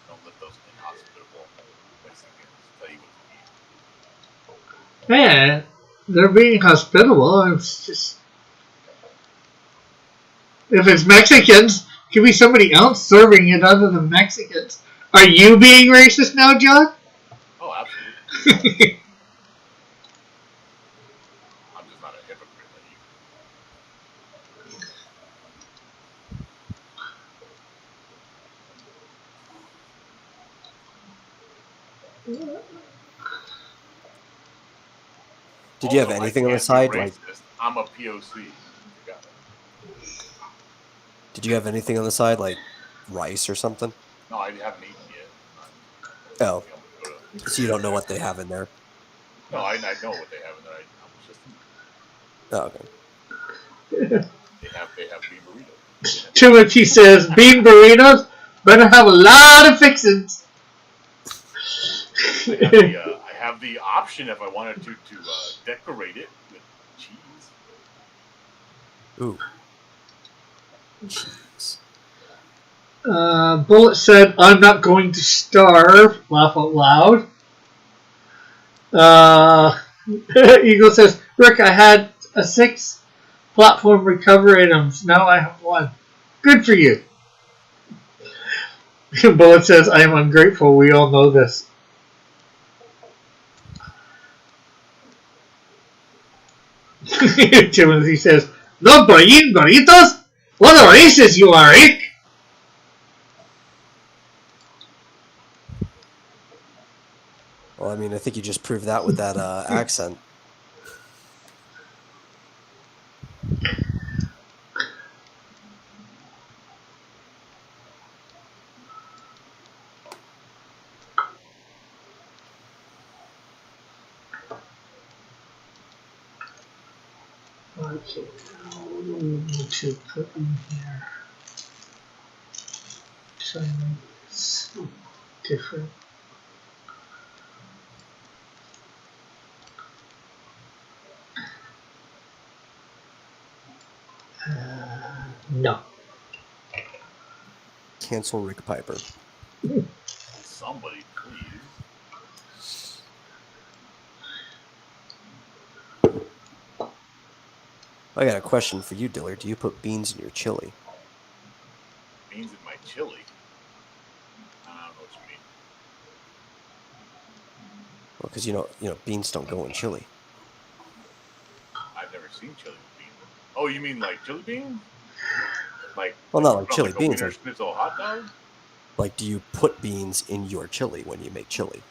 Don't let those inhospitable Mexicans tell you what to eat. Man, they're being hospitable. It's just if it's Mexicans, it could be somebody else serving it other than Mexicans. Are you being racist now, John? Oh, absolutely. I'm just not a hypocrite like you. Did you have Also, I anything on the can't be side? Like, racist. I'm a POC. Forgot that. did you have anything on the side, like rice or something? No, I haven't eaten yet. Oh, I'm gonna go to so you don't know what they have in there? No, I know what they have in there. I was just Oh, okay. they have bean burritos. Timothy says bean burritos better have a lot of fixins. I have the option if I wanted to decorate it with cheese. Ooh. Cheese. Bullet said, "I'm not going to starve." Laugh out loud. Eagle says, "Rick, I had a 6 platform recover items. Now I have 1. Good for you." Bullet says, "I am ungrateful. We all know this." Timothy says, "No buying burritos? What a racist you are, Rick!" Well, I mean, I think you just proved that with that accent. Okay, now what do we need to put in here? So I make this different. No. Cancel Rick Piper. Somebody, please. I got a question for you, Diller. Do you put beans in your chili? Beans in my chili. I don't know what you mean. Well, because you know, beans don't go in chili. I've never seen chili with beans. Oh, you mean like chili beans? Like Well, not like chili like a beans. Wiener Schnitzel hot dog? Like, do you put beans in your chili when you make chili?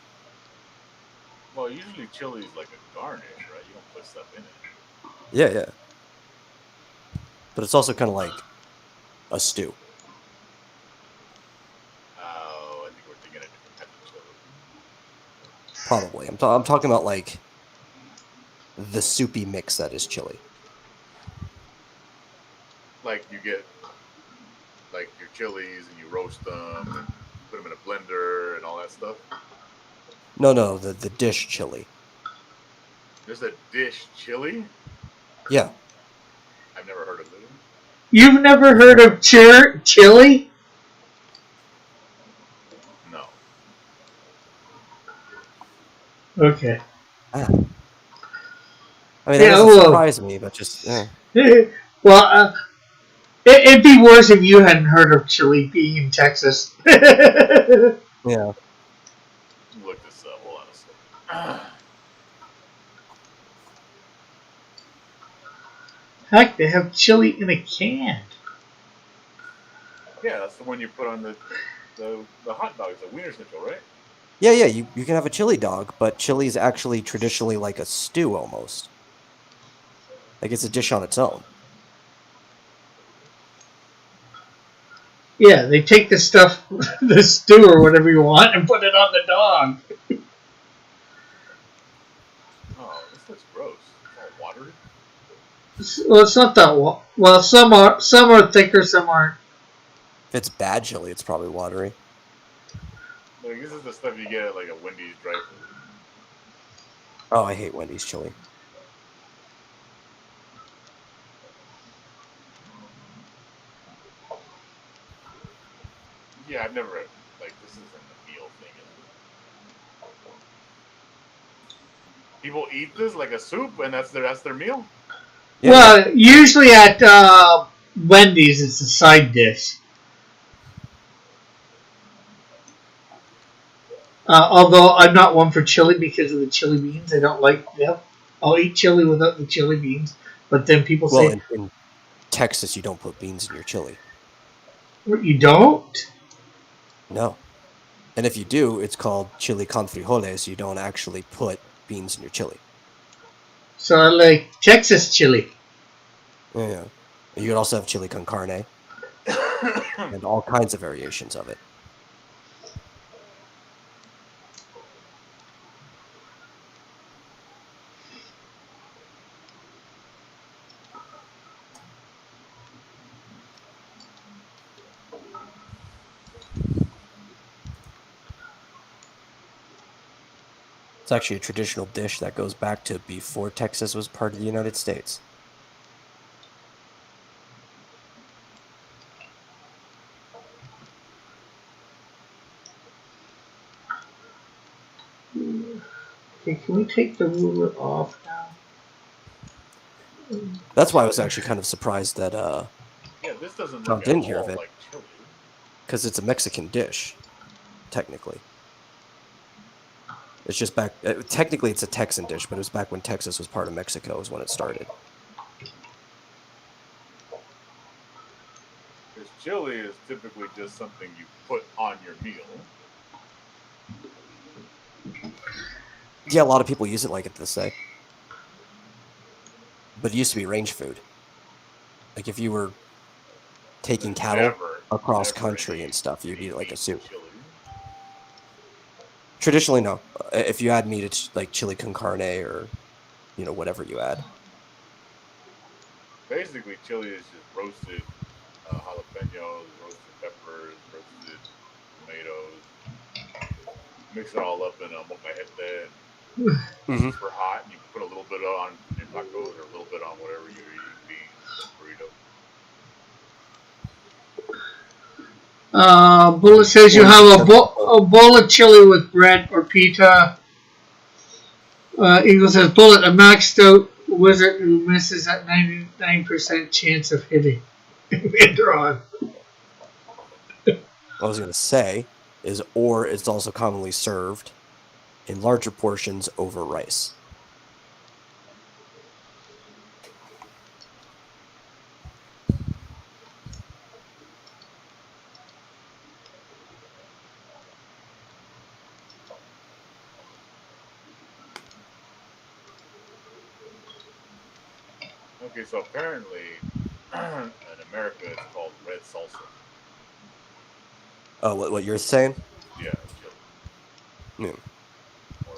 Well, usually chili is like a garnish, right? You don't put stuff in it. Yeah, yeah. But it's also kind of like a stew. Oh, I think we're thinking of different type of chili. Probably. I'm talking about like the soupy mix that is chili. Like you get like your chilies and you roast them and put them in a blender and all that stuff. No, the dish chili. There's a dish chili. Yeah. I've never heard of it. You've never heard of chili? No. Okay. Ah. I mean, that doesn't surprise me, but just well, it'd be worse if you hadn't heard of chili being in Texas. yeah. Look this up. Hold on a second. Heck, they have chili in a can. Yeah, that's the one you put on the hot dogs, the Wiener Schnitzel, right? Yeah, yeah, you can have a chili dog, but chili is actually traditionally like a stew almost. Like it's a dish on its own. Yeah, they take the stuff, the stew or whatever you want, and put it on the dog. Oh, this looks gross. It's all watery. Well, it's not that well. Some are thicker, some aren't. If it's bad chili, it's probably watery. Like this is the stuff you get at like a Wendy's drive-thru. Oh, I hate Wendy's chili. Yeah, I've never like this isn't a meal thing. Is it? People eat this like a soup, and that's their meal. Yeah, Well, usually at Wendy's, it's a side dish. Although I'm not one for chili because of the chili beans. I don't like them. I'll eat chili without the chili beans. But then people well, say, in Texas, you don't put beans in your chili. you don't? No. And if you do, it's called chili con frijoles. You don't actually put beans in your chili. So I like Texas chili. Yeah. You could also have chili con carne and all kinds of variations of it. It's actually a traditional dish that goes back to before Texas was part of the United States. Okay, can we take the ruler off now? That's why I was actually kind of surprised that Yeah, this doesn't John look didn't at hear all of it. like chili. Because it's a Mexican dish, technically. It's just back. Technically, it's a Texan dish, but it was back when Texas was part of Mexico, is when it started. Because chili is typically just something you put on your meal. Yeah, a lot of people use it like it this day. But it used to be range food. Like if you were taking cattle across country and stuff, you'd eat it like a soup. Chili. Traditionally, no. If you add meat, it's like chili con carne or, whatever you add. Basically, chili is just roasted jalapenos, roasted peppers, roasted tomatoes. Mix it all up in a molcajete Mm-hmm. super hot, and you put a little bit on your tacos or a little bit on whatever you're eating, beans, burrito. Bullet says you have a bowl of chili with bread or pita. Eagle says, Bullet, a maxed out wizard who misses at 99% chance of hitting. Drawn. What I was going to say is, or it's also commonly served in larger portions over rice. Okay, so apparently in America it's called red salsa. Oh, what you're saying? Yeah, chili. Yeah. Or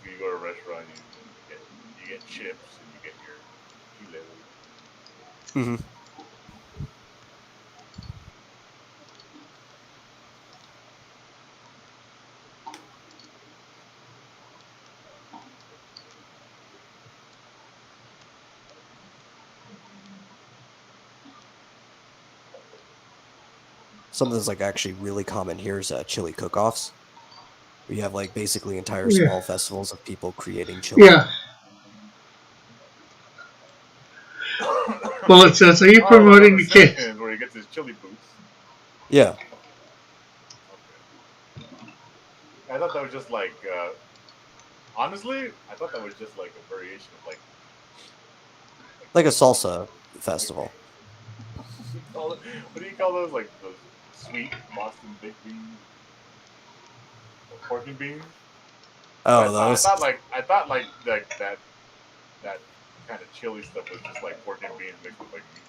you go to a restaurant, you get chips and you get your chile. Mm-hmm. Something that's like actually really common here is chili cook-offs. We have like basically entire small festivals of people creating chili. Yeah. Bullet says, are you promoting the kids? Where he gets his chili boots. Yeah. Okay. I thought that was just like, honestly, I thought that was just like a variation of Like a salsa festival. what do you call those? Like those sweet Boston baked beans, or pork and beans. But Oh, those. I thought like that kind of chili stuff was just like pork and beans mixed with like meat.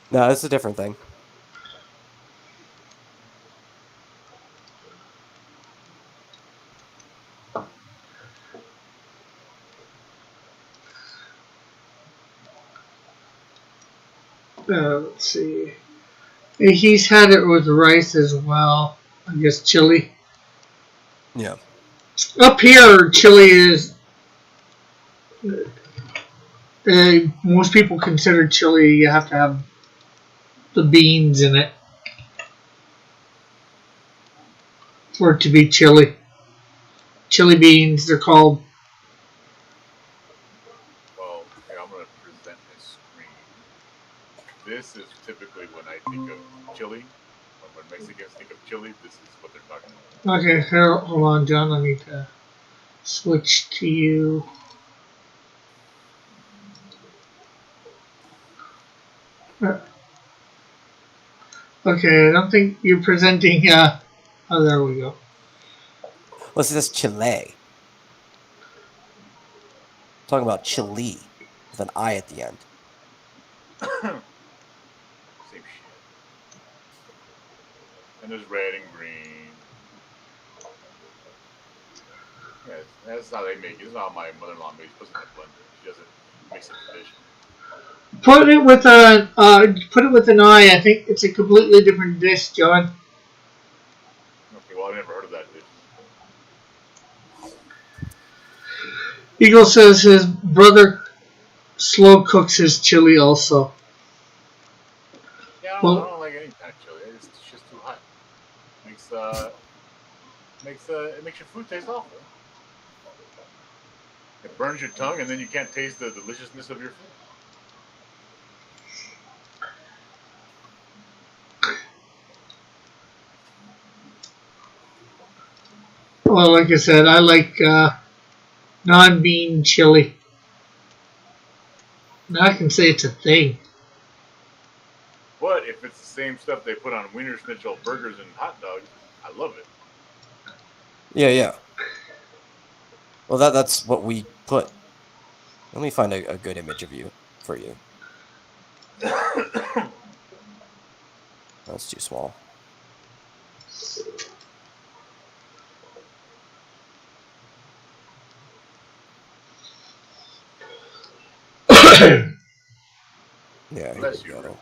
No, it's a different thing. Let's see. He's had it with rice as well. I guess chili. Yeah. Up here, chili is. Most people consider chili. You have to have the beans in it for it to be chili. Chili beans, they're called. Well, here, I'm gonna present a screen. This is typically when I think of chili, or when Mexicans think of chili. This is what they're talking about. Okay, here, hold on, John. I need to switch to you. Okay, I don't think you're presenting. Oh, there we go. What's this Chile? Talking about chili with an I at the end. Same shit. And there's red and green. Yeah, that's how they make it. This is how my mother-in-law makes. Puts it in a blender. She doesn't mix it traditionally. Put it with an eye. I think it's a completely different dish, John. Okay, well I never heard of that dish. Eagle says his brother slow cooks his chili also. Yeah, I Well, don't like any kind of chili. It's just too hot. Makes it makes your food taste awful. It burns your tongue, and then you can't taste the deliciousness of your food. well, like I said, I like non-bean chili. Now I can say it's a thing. But if it's the same stuff they put on Wiener Schnitzel burgers and hot dogs, I love it. Yeah, yeah. Well, that's what we put. Let me find a good image of you for you. That's too small. Yeah, here Bless we you, go. Rick.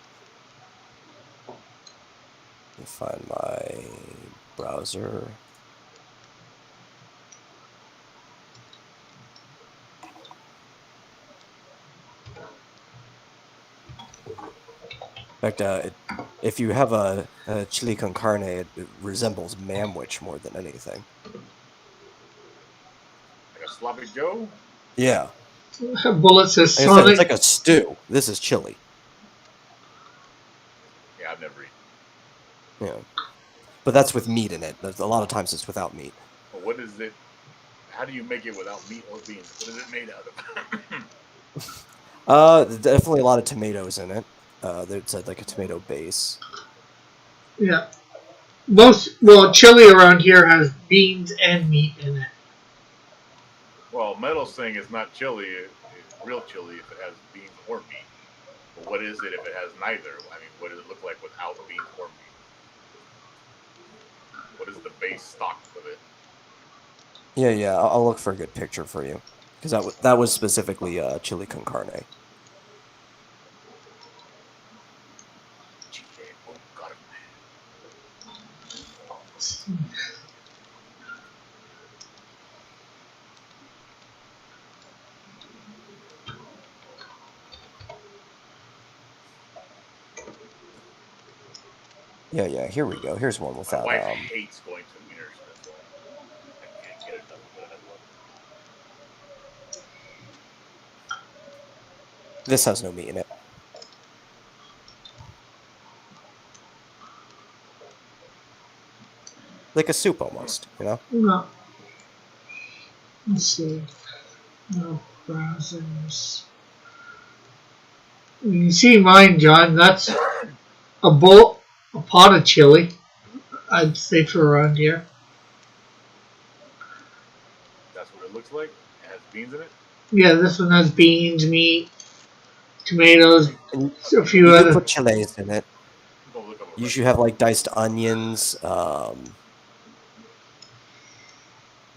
Let me find my browser. In fact, if you have a chili con carne, it resembles Mamwich more than anything. Like a sloppy Joe. Yeah. Bullet says Like I said, it's Sonic. like a stew. This is chili. Yeah, I've never eaten. Yeah. But that's with meat in it. A lot of times it's without meat. But what is it? How do you make it without meat or beans? What is it made out of? Definitely a lot of tomatoes in it. There's like a tomato base. Yeah. Chili around here has beans and meat in it. Well, Metal's saying it's not chili. It's real chili if it has beans or meat. But what is it if it has neither? I mean, what does it look like without beans or meat? What is the base stock of it? Yeah, yeah. I'll look for a good picture for you, because that was specifically chili con carne. Chile con carne. Yeah, yeah. Here we go. Here's one My without wife hates going to Wiener Schnitzel. I can't get enough of it. I love it. This has no meat in it. Like a soup almost, you know? No. Let's see. No browsers. You see mine, John. That's a bowl, a pot of chili. I'd say for around here. That's what it looks like. It has beans in it. Yeah, this one has beans, meat, tomatoes, And a few you could other. put chiles in it. I'm gonna look up a You should recipe. have like diced onions. Well,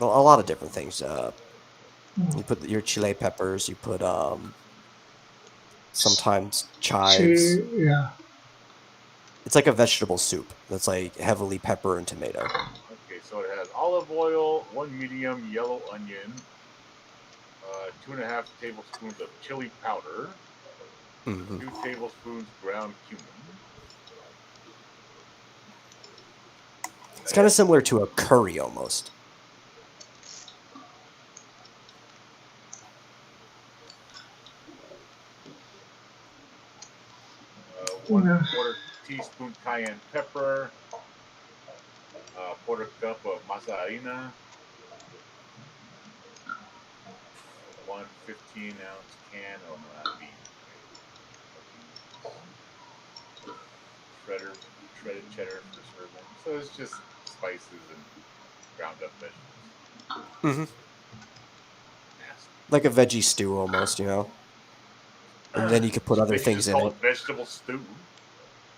a lot of different things. You put your chile peppers. You put sometimes chives. Yeah. It's like a vegetable soup that's like heavily pepper and tomato. Okay, so it has olive oil, 1 medium yellow onion, 2.5 tablespoons of chili powder, Hmm 2 tablespoons ground cumin. It's kind of similar to a curry almost. One Yeah. quarter teaspoon cayenne pepper, quarter cup of masa harina, 1 15-ounce can of beans. Shredded cheddar for serving. So it's just spices and ground up vegetables. Hmm Nasty. Like a veggie stew almost, you know. And then you could put other They should things just in call it. it vegetable stew.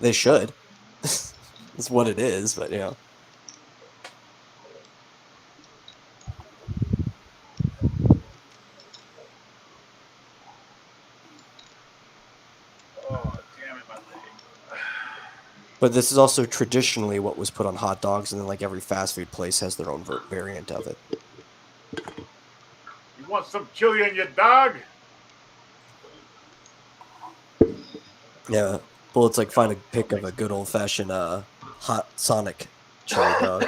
They should. That's what it is, but you know. Oh, damn it, my leg. But this is also traditionally what was put on hot dogs, and then like every fast food place has their own variant of it. You want some chili on your dog? Yeah. Well, it's like find a I'll pic of make a some. good old fashioned hot Sonic chili dog.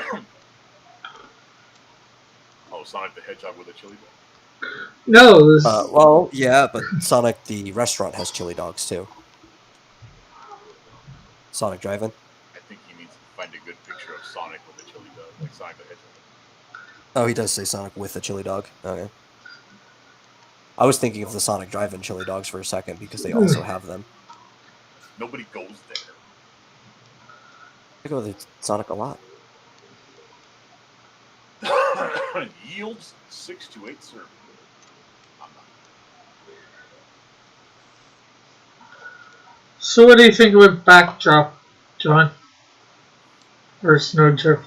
Oh, Sonic the Hedgehog with a chili dog. No, this. Well, yeah, but Sonic the restaurant has chili dogs too. Sonic Drive-In. I think he means find a good picture of Sonic with a chili dog, like Sonic the Hedgehog. Oh, he does say Sonic with a chili dog. Okay. I was thinking of the Sonic Drive-In chili dogs for a second because they also have them. Nobody goes there. I go to Sonic a lot. Yields 6 to 8 servings. I'm not. So, what do you think about Backdrop, John? Or Snowdrift?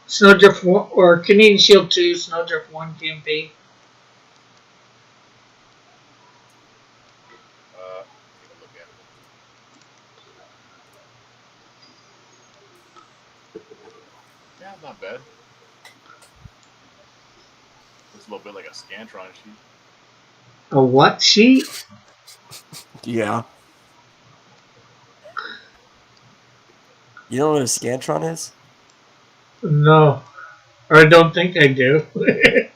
Snowdrift 1 or Canadian Shield 2, Snowdrift 1 campaign? Take a look at it. Yeah, not bad. Looks a little bit like a Scantron sheet. A what sheet? Yeah. You know what a Scantron is? No. Or I don't think I do. Oh, Rick's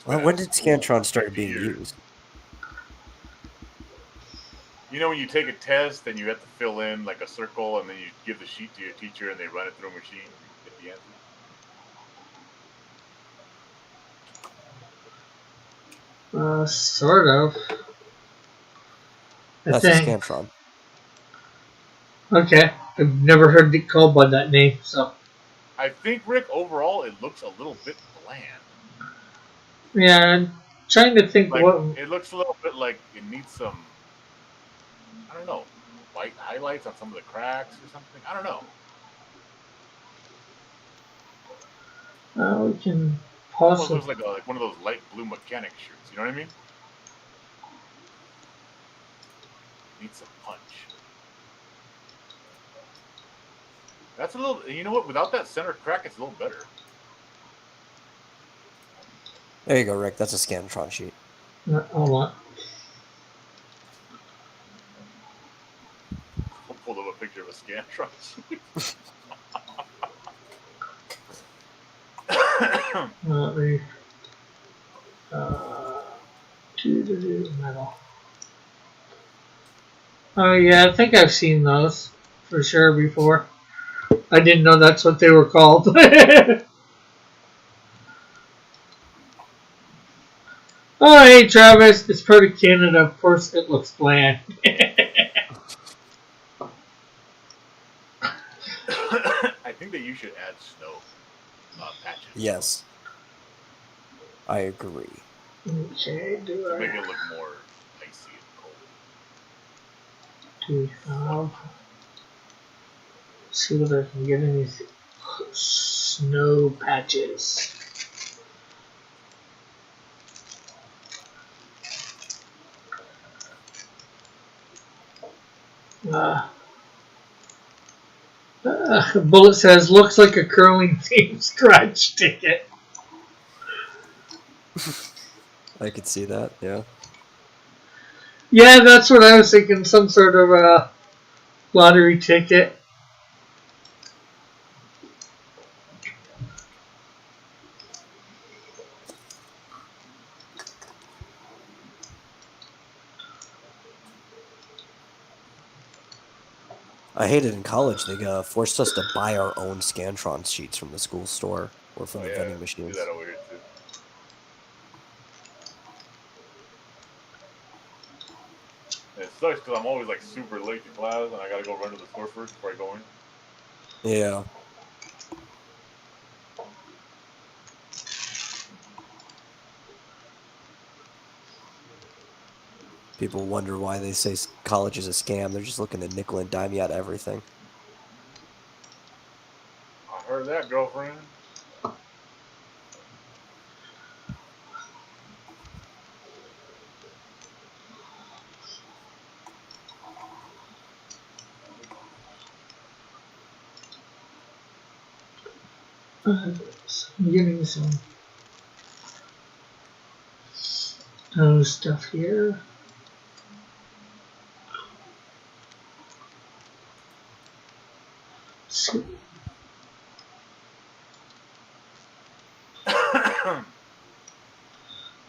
been Well, out when of did school Scantron for start 50 being years. used? You know when you take a test and you have to fill in like a circle and then you give the sheet to your teacher and they run it through a machine and get the answer? Sort of. I That's a think. Scantron. Okay. I've never heard it called by that name, so. I think, Rick, overall it looks a little bit bland. Yeah, I'm trying to think Like, what. it looks a little bit like it needs some, I don't know, white highlights on some of the cracks or something. I don't know. We can Almost possibly. looks like one of those light blue mechanic shirts. You know what I mean? Needs some punch. That's a little. You know what? Without that center crack, it's a little better. There you go, Rick. That's a Scantron sheet. Hold on. I'll pull up a picture of a Scantron sheet. Let me. Metal. Oh, yeah, I think I've seen those for sure before. I didn't know that's what they were called. Oh, hey, Travis. It's part of Canada. Of course, it looks bland. I think that you should add snow patches Yes, I agree. Okay, to make it look more icy and cold. do we have? See what I can get any snow patches. Uh, Bullet says, looks like a curling team scratch ticket. I could see that. Yeah. Yeah, that's what I was thinking. Some sort of lottery ticket. I hated in college. They forced us to buy our own Scantron sheets from the school store or from Oh the yeah, vending we do machines. that over here too. And it sucks because I'm always like super late to class, and I gotta go run to the store first before I go in. Yeah. People wonder why they say college is a scam. They're just looking to nickel and dime you out of everything. I heard that, girlfriend. I'm getting some stuff here. See.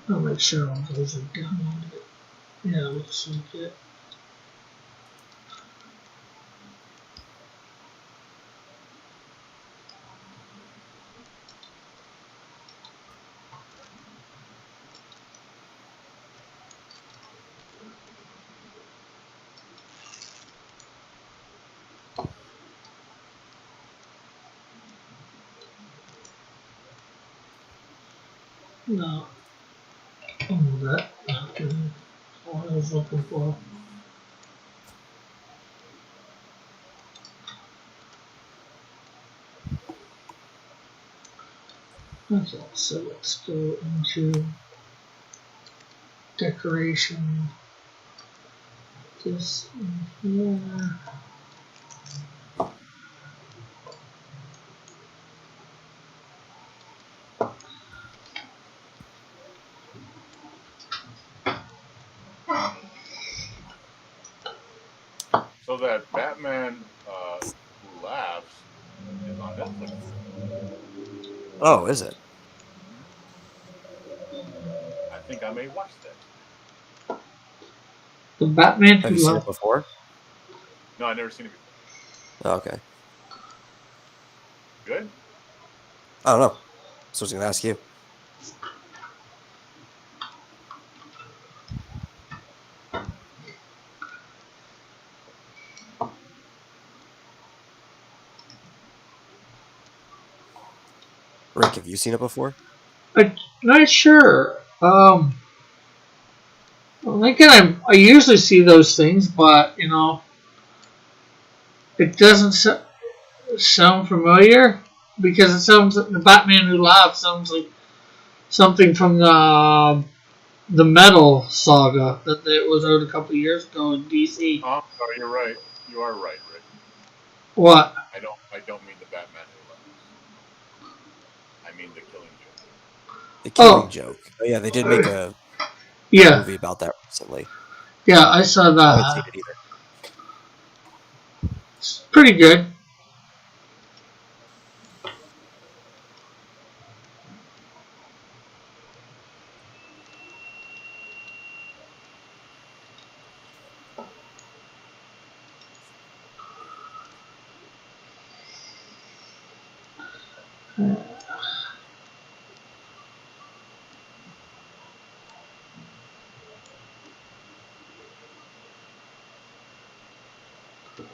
I'll make sure all those are done. Yeah, looks like it. No. Oh, that. Okay. What I was looking for. Okay, so let's go into decoration. This in here. So that Batman Who Laughs is on Netflix. Oh, is it? I think I may watch that. The Batman Have Who you seen it Loved. before? No, I've never seen it before. Oh, okay. Good? I don't know. So I was going to ask you. Rick, have you seen it before? I'm not sure. Well, Lincoln, I usually see those things, but it doesn't sound familiar because it sounds the Batman Who Laughs sounds like something from the Metal Saga that was out a couple years ago in DC. Oh, sorry, you're right. You are right, Rick. What? I don't mean the Batman Who Laughs. I mean the Killing Joke. The Killing Oh, Joke. Oh, yeah, they did make a yeah, movie about that recently. yeah, I saw I haven't seen that. it either. It's pretty good.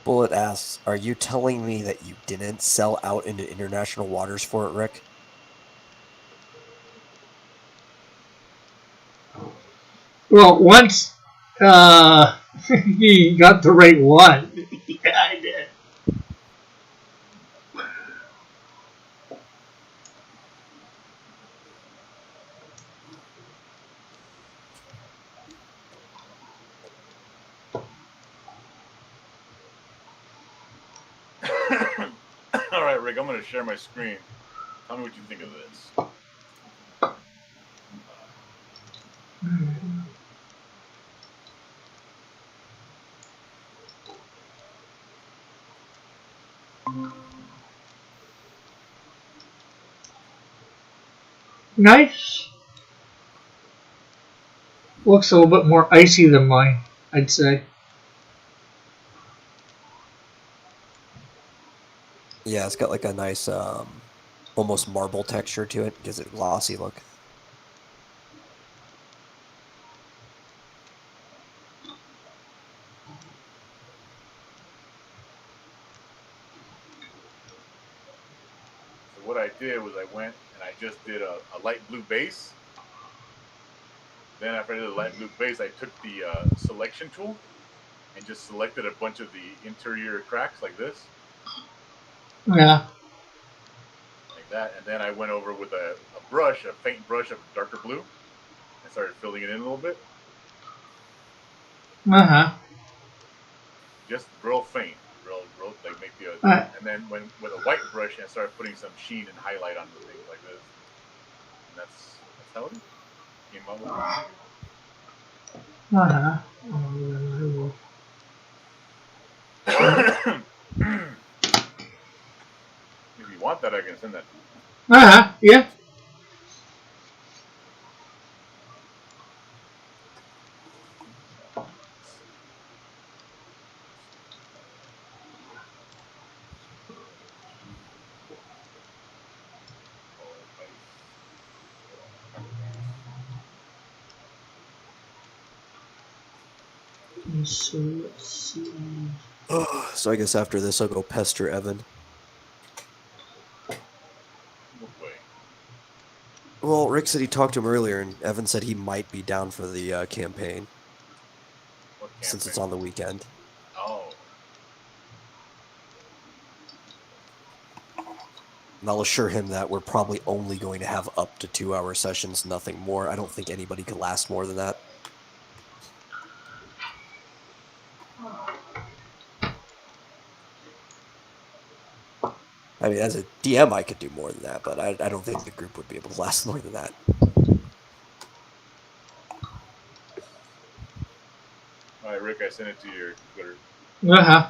Bullet asks, "Are you telling me that you didn't sell out into international waters for it, Rick?" Well, once he got the right one. Yeah, I did. All right, Rick, I'm going to share my screen. Tell me what you think of this. Nice. Looks a little bit more icy than mine, I'd say. Yeah, it's got like a nice, almost marble texture to it. Gives it a glossy look. So what I did was I went and I just did a light blue base. Then after I did a light blue base, I took the selection tool and just selected a bunch of the interior cracks like this, Yeah. like that. And then I went over with a brush, a faint brush of darker blue, and started filling it in a little bit, Uh-huh. just real faint, real like make the. Uh, And then when with a white brush, I started putting some sheen and highlight on the things like this, and that's how it came out looking pretty good. uh-huh. Oh, then I will. Sure. If you want that, I can send that. Uh-huh. Yeah. So let's see. So I guess after this, I'll go pester Evan. What way? Well, Rick said he talked to him earlier, and Evan said he might be down for the campaign What since it's campaign? on the weekend. Oh, And I'll assure him that we're probably only going to have up to 2-hour sessions, nothing more. I don't think anybody could last more than that. I mean, as a DM, I could do more than that, but I don't think the group would be able to last more than that. all right, Rick. I sent it to your Twitter. Uh-huh.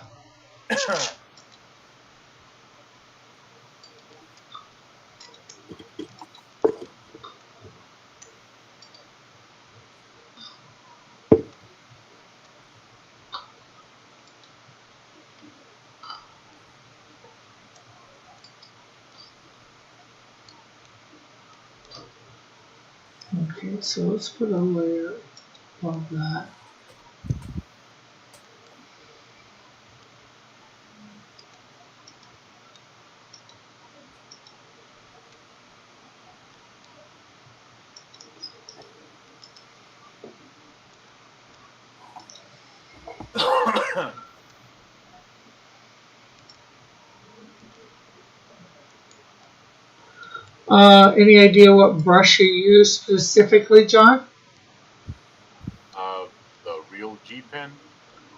Okay, so let's put a layer of that. Any idea what brush you use specifically, John? The real G pen,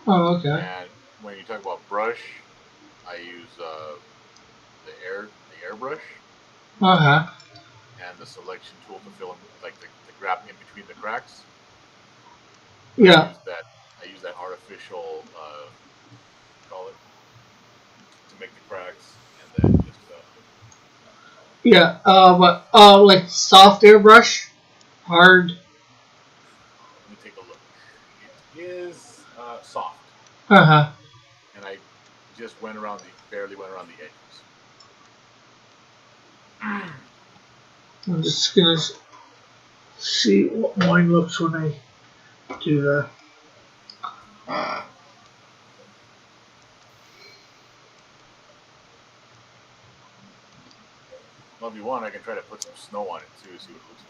Oh, okay. and when you talk about brush, I use the airbrush Uh-huh. and the selection tool to fill in like the grab in between the cracks. I Yeah. use that. I use that artificial call it to make the cracks, and then just Yeah. But like soft airbrush, hard. let me take a look. It is soft, Uh-huh. and I just went around the barely went around the edges. I'm just gonna see what mine looks when I do that. if you want, I can try to put some snow on it too, see what it looks like.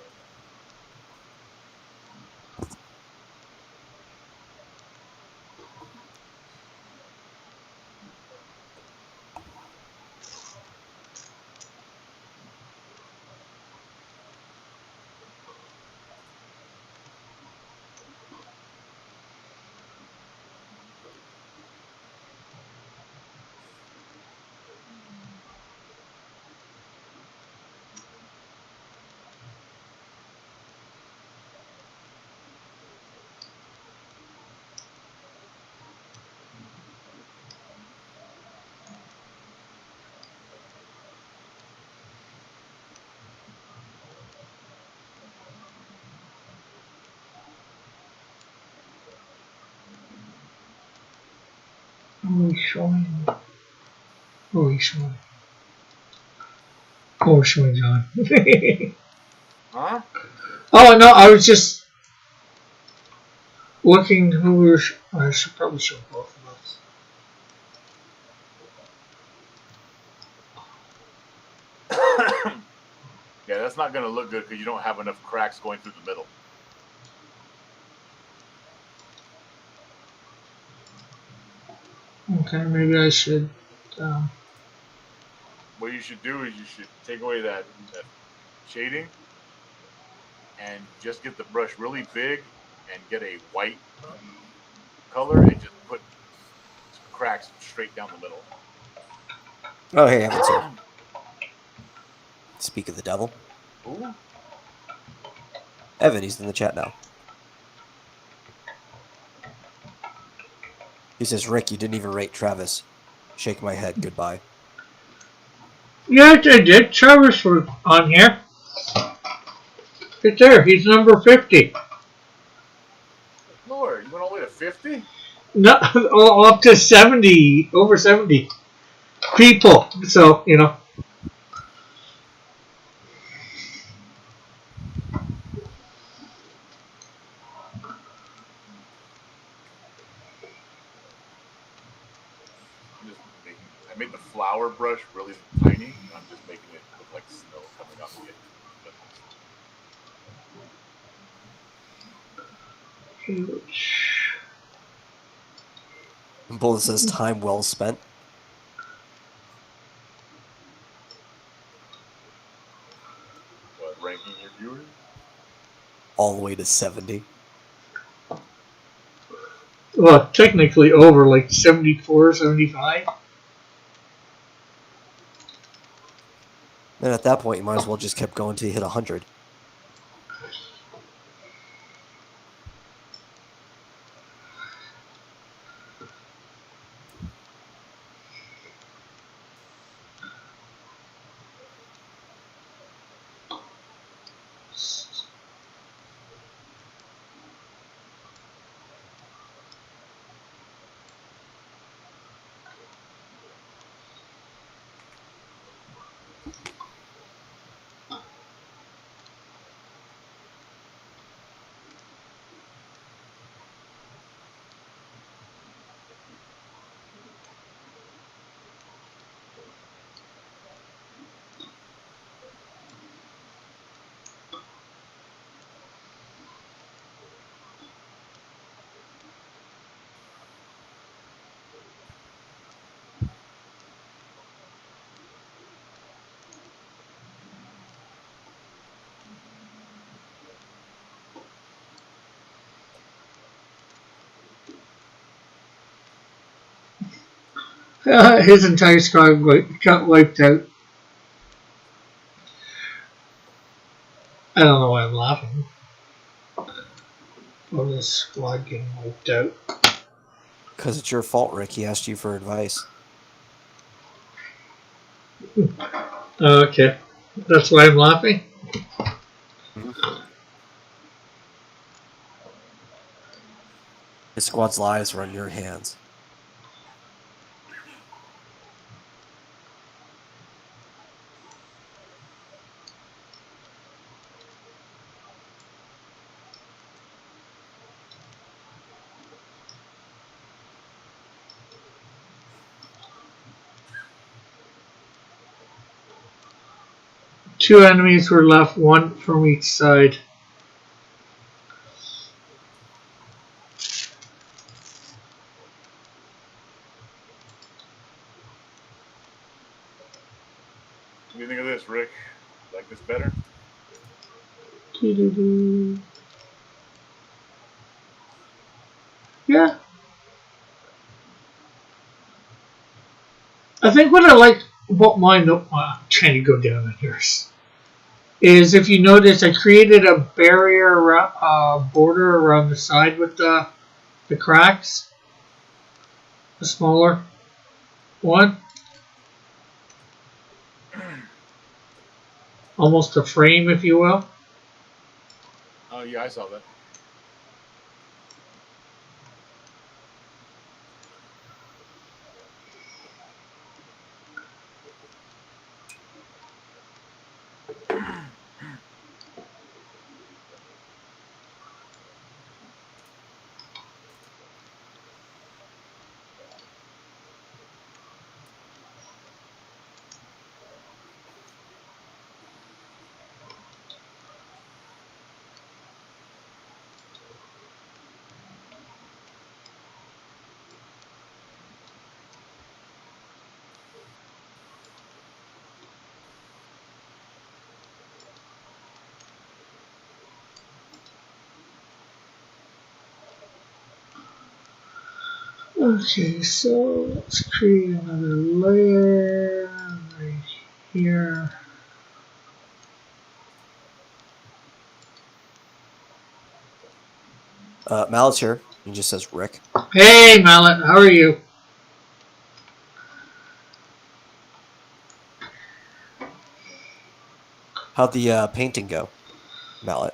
Oh, he's showing. Oh, he's showing. Oh, showing John. Huh? Oh no, I was just looking who we were. I should probably show both of us. Yeah, that's not going to look good because you don't have enough cracks going through the middle. Okay, maybe I should. What you should do is you should take away that shading and just get the brush really big and get a white color and just put cracks straight down the middle. Oh, hey, Evan's here. Speak of the devil. Ooh. Evan, he's in the chat now. He says, Rick, you didn't even rate Travis. Shake my head. Goodbye. Yeah, I did. Travis was on here. Right there. He's number 50. Lord, you went all the way to 50? No, up to 70, over 70 people. So, you know. I made the flower brush really tiny, and I'm just making it look like snow coming off the edge of the petals. Bullet says, time well spent. What, ranking your viewers? All the way to 70. Well, technically over like 74, 75. Then at that point, you might as well just kept going till you hit 100. His entire squad got wiped out. I don't know why I'm laughing. Well, this squad getting wiped out. Because it's your fault, Rick. He asked you for advice. Okay. That's why I'm laughing? His squad's lives are in your hands. 2 enemies were left, one from each side. What do you think of this, Rick? Like this better? Doo-doo-doo. Yeah. I think what I like about mine, I'm trying to go down in yours, is if you notice I created a barrier border around the side with the cracks. The smaller one. Almost a frame, if you will. Oh yeah, I saw that. Okay, so let's create another layer right here. Mallet's here. He just says Rick. Hey, Mallet, how are you? How'd the painting go, Mallet?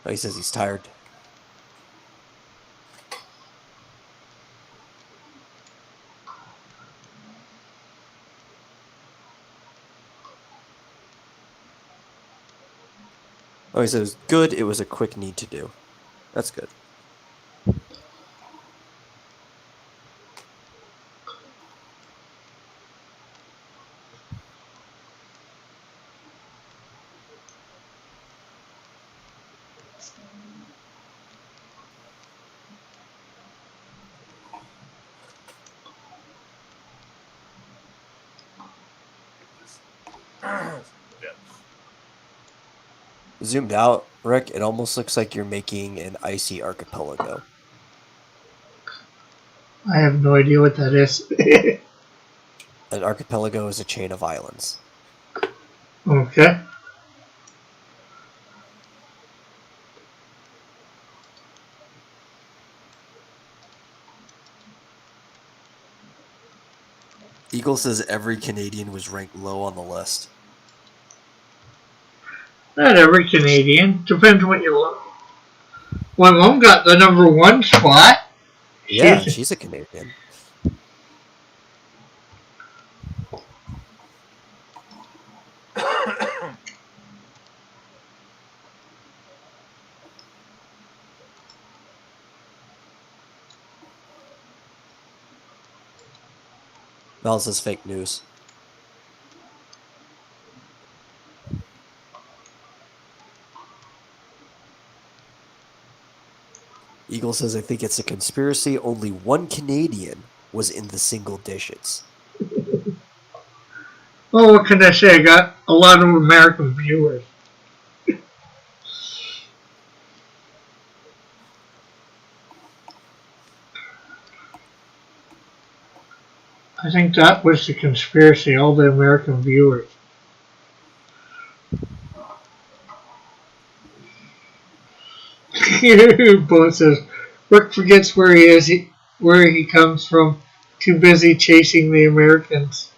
Oh, he says he's tired. Oh, he says good. It was a quick need to do. That's good. Yeah. Zoomed out, Rick. It almost looks like you're making an icy archipelago. I have no idea what that is. An archipelago is a chain of islands. Okay. Eagle says every Canadian was ranked low on the list. Not every Canadian. Depends what you look. My mom got the #1 spot. Yeah, she's a Canadian. Mel says fake news. Eagle says, I think it's a conspiracy. Only one Canadian was in the single digits. Well, what can I say? I got a lot of American viewers. I think that was the conspiracy, all the American viewers. Bullet says, Rick forgets where he is, where he comes from. Too busy chasing the Americans.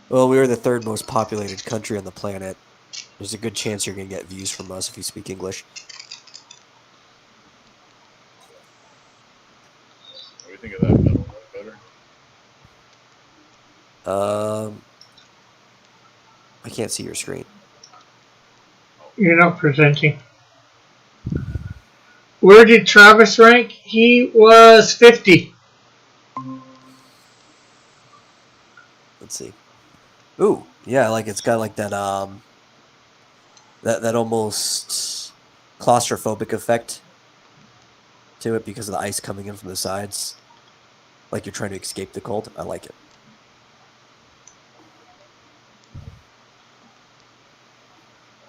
Well, we are the third most populated country on the planet. There's a good chance you're going to get views from us if you speak English. What do you think of that metal? Better? I can't see your screen. You're not presenting. Where did Travis rank? He was 50. Let's see. Ooh, yeah, like it's got like that that almost claustrophobic effect to it because of the ice coming in from the sides. Like you're trying to escape the cold. I like it.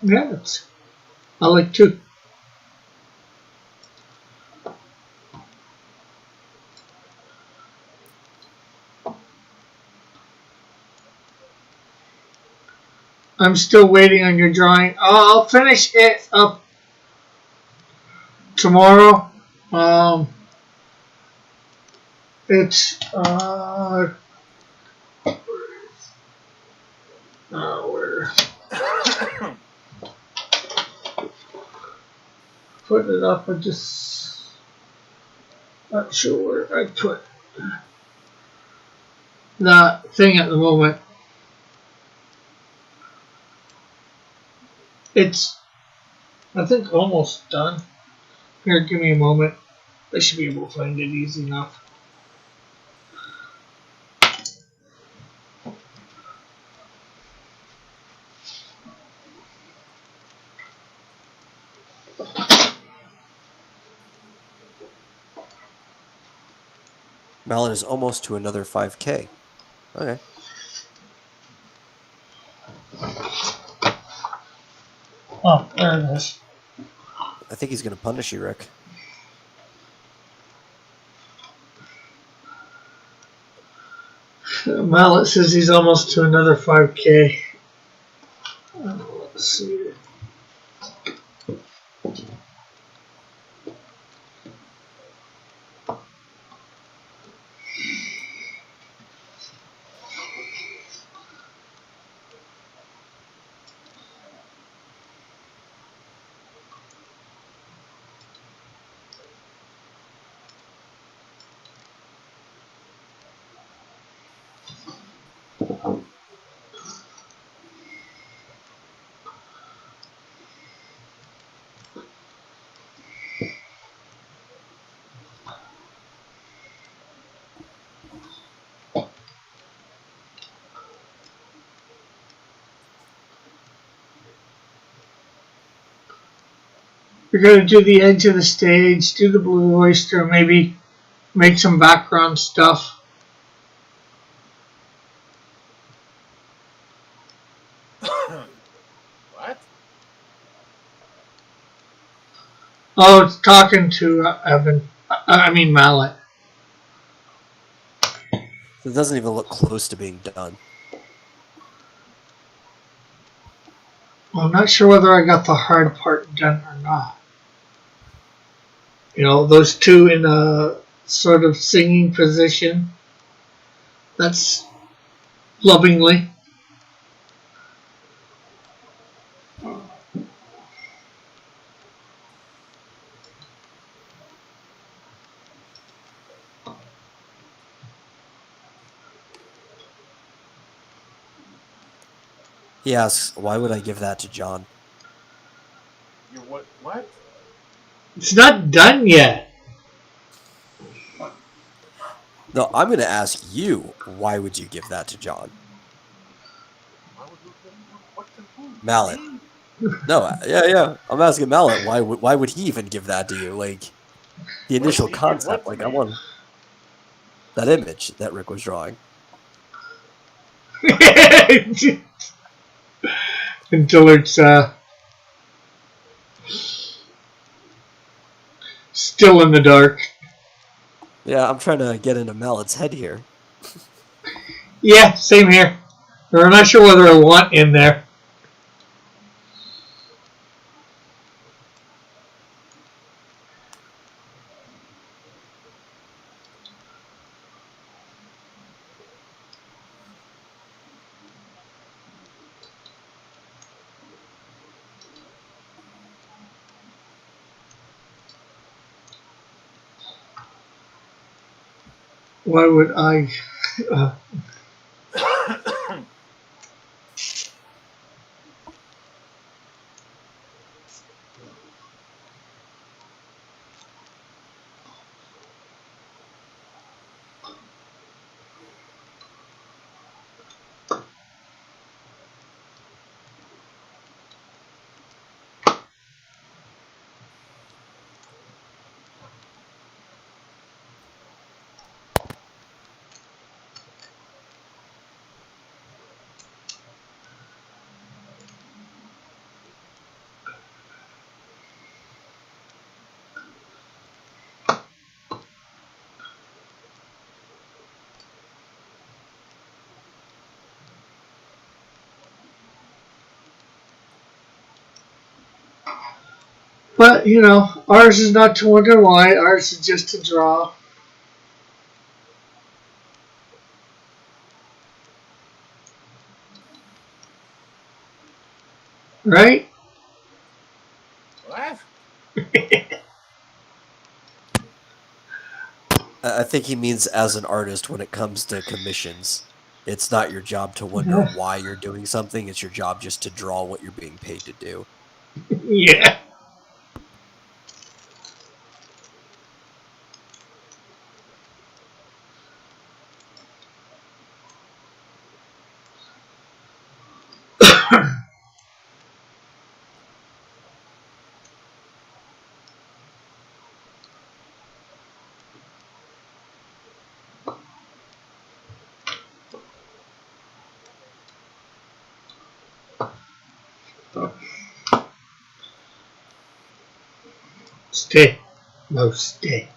Yeah, I like too. I'm still waiting on your drawing. I'll finish it up tomorrow. It's where put it up. I just not sure where I put the thing at the moment. It's I think almost done. Here, give me a moment. I should be able to find it easy enough. Mallet is almost to another 5K. Okay. Oh, there it is. I think he's gonna punish you, Rick. Mallet says he's almost to another 5K. Let's see. You're going to do the edge of the stage, do the blue oyster, maybe make some background stuff. What? Oh, it's talking to Evan. I mean Mallet. It doesn't even look close to being done. Well, I'm not sure whether I got the hard part done or not. You know, those two in a sort of singing position. That's lovingly. He asks, why would I give that to John? You what? What? It's not done yet. No, I'm gonna ask you, why would you give that to John? Why would you give what to who? Mallet. Me? No, yeah. I'm asking Mallet, why would he even give that to you? Like the Why initial would he give what concept, to like me? I want that image that Rick was drawing. Until it's still in the dark. Yeah, I'm trying to get into Mallet's head here. Yeah, same here. I'm not sure whether I want in there. Why would I? But, you know, ours is not to wonder why. Ours is just to draw. Right? What? I think he means as an artist when it comes to commissions. It's not your job to wonder why you're doing something. It's your job just to draw what you're being paid to do. Yeah. Stay. No, stay.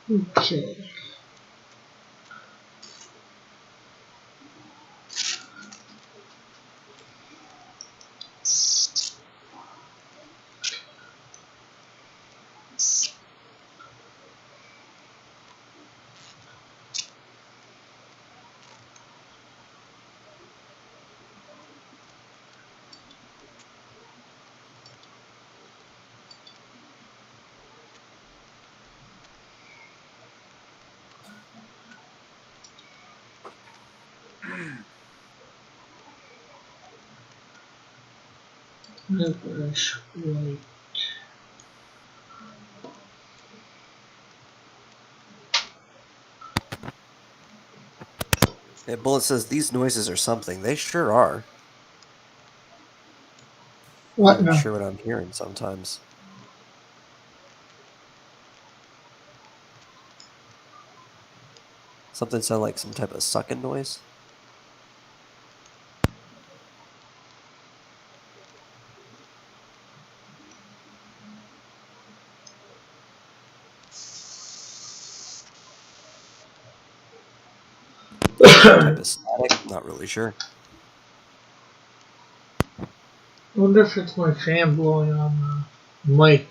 Okay. Brush white. And Bullet says these noises are something. They sure are. I'm not What even now? sure what I'm hearing sometimes. Something sound like some type of sucking noise. Some type of static. Not really sure. I wonder if it's my fan blowing on the mic.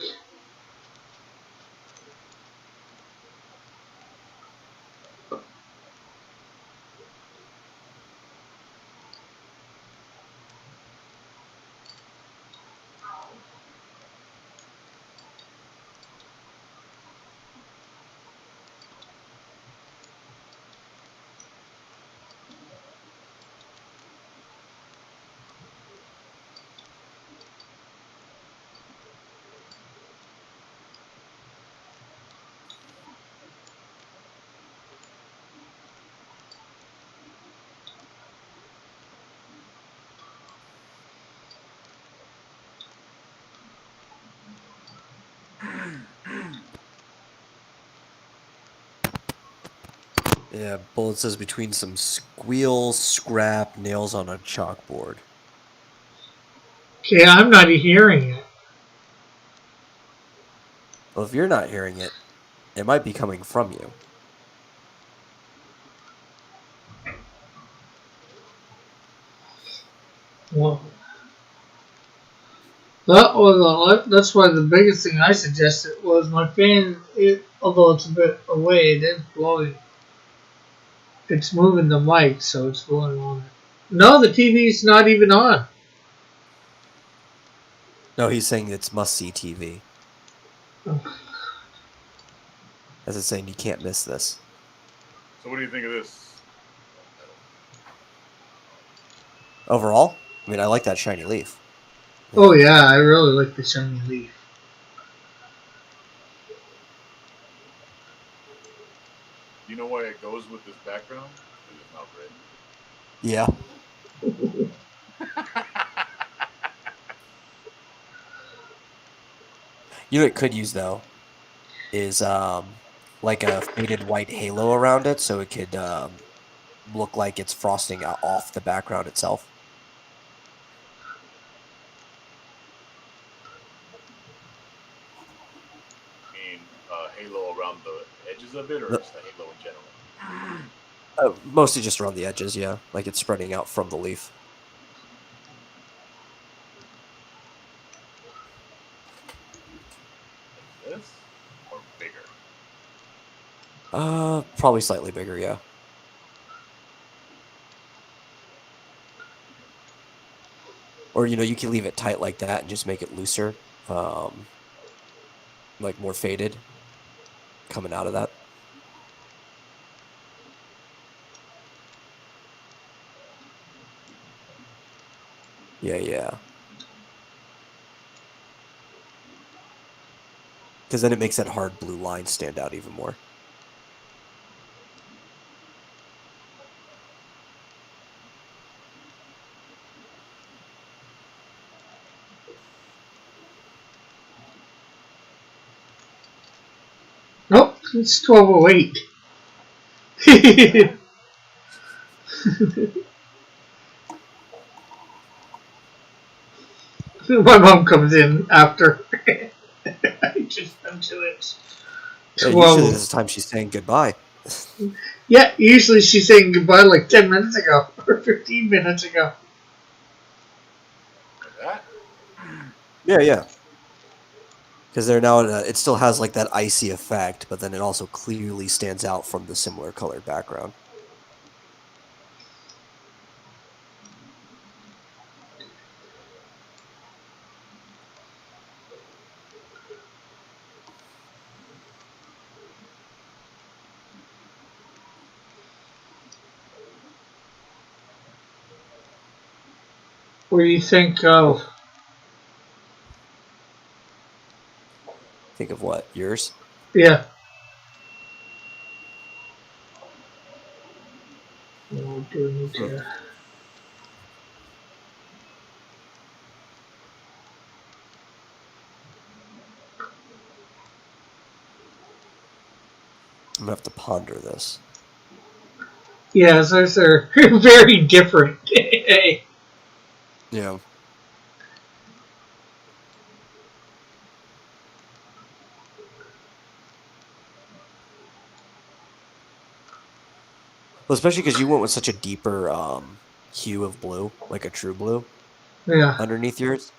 Yeah, Bullet says between some squeal, scrap, nails on a chalkboard. Okay, I'm not hearing it. Well, if you're not hearing it, it might be coming from you. Well, That's why the biggest thing I suggested was my fan. Although it's a bit away, it is blowing. It's moving the mic, so it's blowing on it. No, the TV's not even on. No, he's saying it's must-see TV. Oh. As it's saying you can't miss this. So what do you think of this? Overall, I mean, I like that shiny leaf. Oh yeah, I really like the shiny leaf. Do you know why it goes with this background? Because it's not red. Yeah. You know what it could use though is like a faded white halo around it, so it could look like it's frosting off the background itself. I mean, halo around the edges of it, or The- just a halo in general? Mostly just around the edges, yeah, like it's spreading out from the leaf. Like this, or bigger? Probably slightly bigger, yeah. Or you can leave it tight like that and just make it looser, like more faded coming out of that. Yeah, yeah. Because then it makes that hard blue line stand out even more. Nope, it's 12:08. My mom comes in after. I just went to it. Yeah, usually 12. this is the time she's saying goodbye. Yeah, usually she's saying goodbye like 10 minutes ago or 15 minutes ago. Like that? Yeah, yeah. Because they're now it still has like that icy effect, but then it also clearly stands out from the similar colored background. What do you think of? Think of what? Yours? Yeah. Oh, do we need to? I'm gonna have to ponder this. Yeah, those are very different. Yeah. Well, especially because you went with such a deeper hue of blue, like a true blue, Yeah. underneath yours,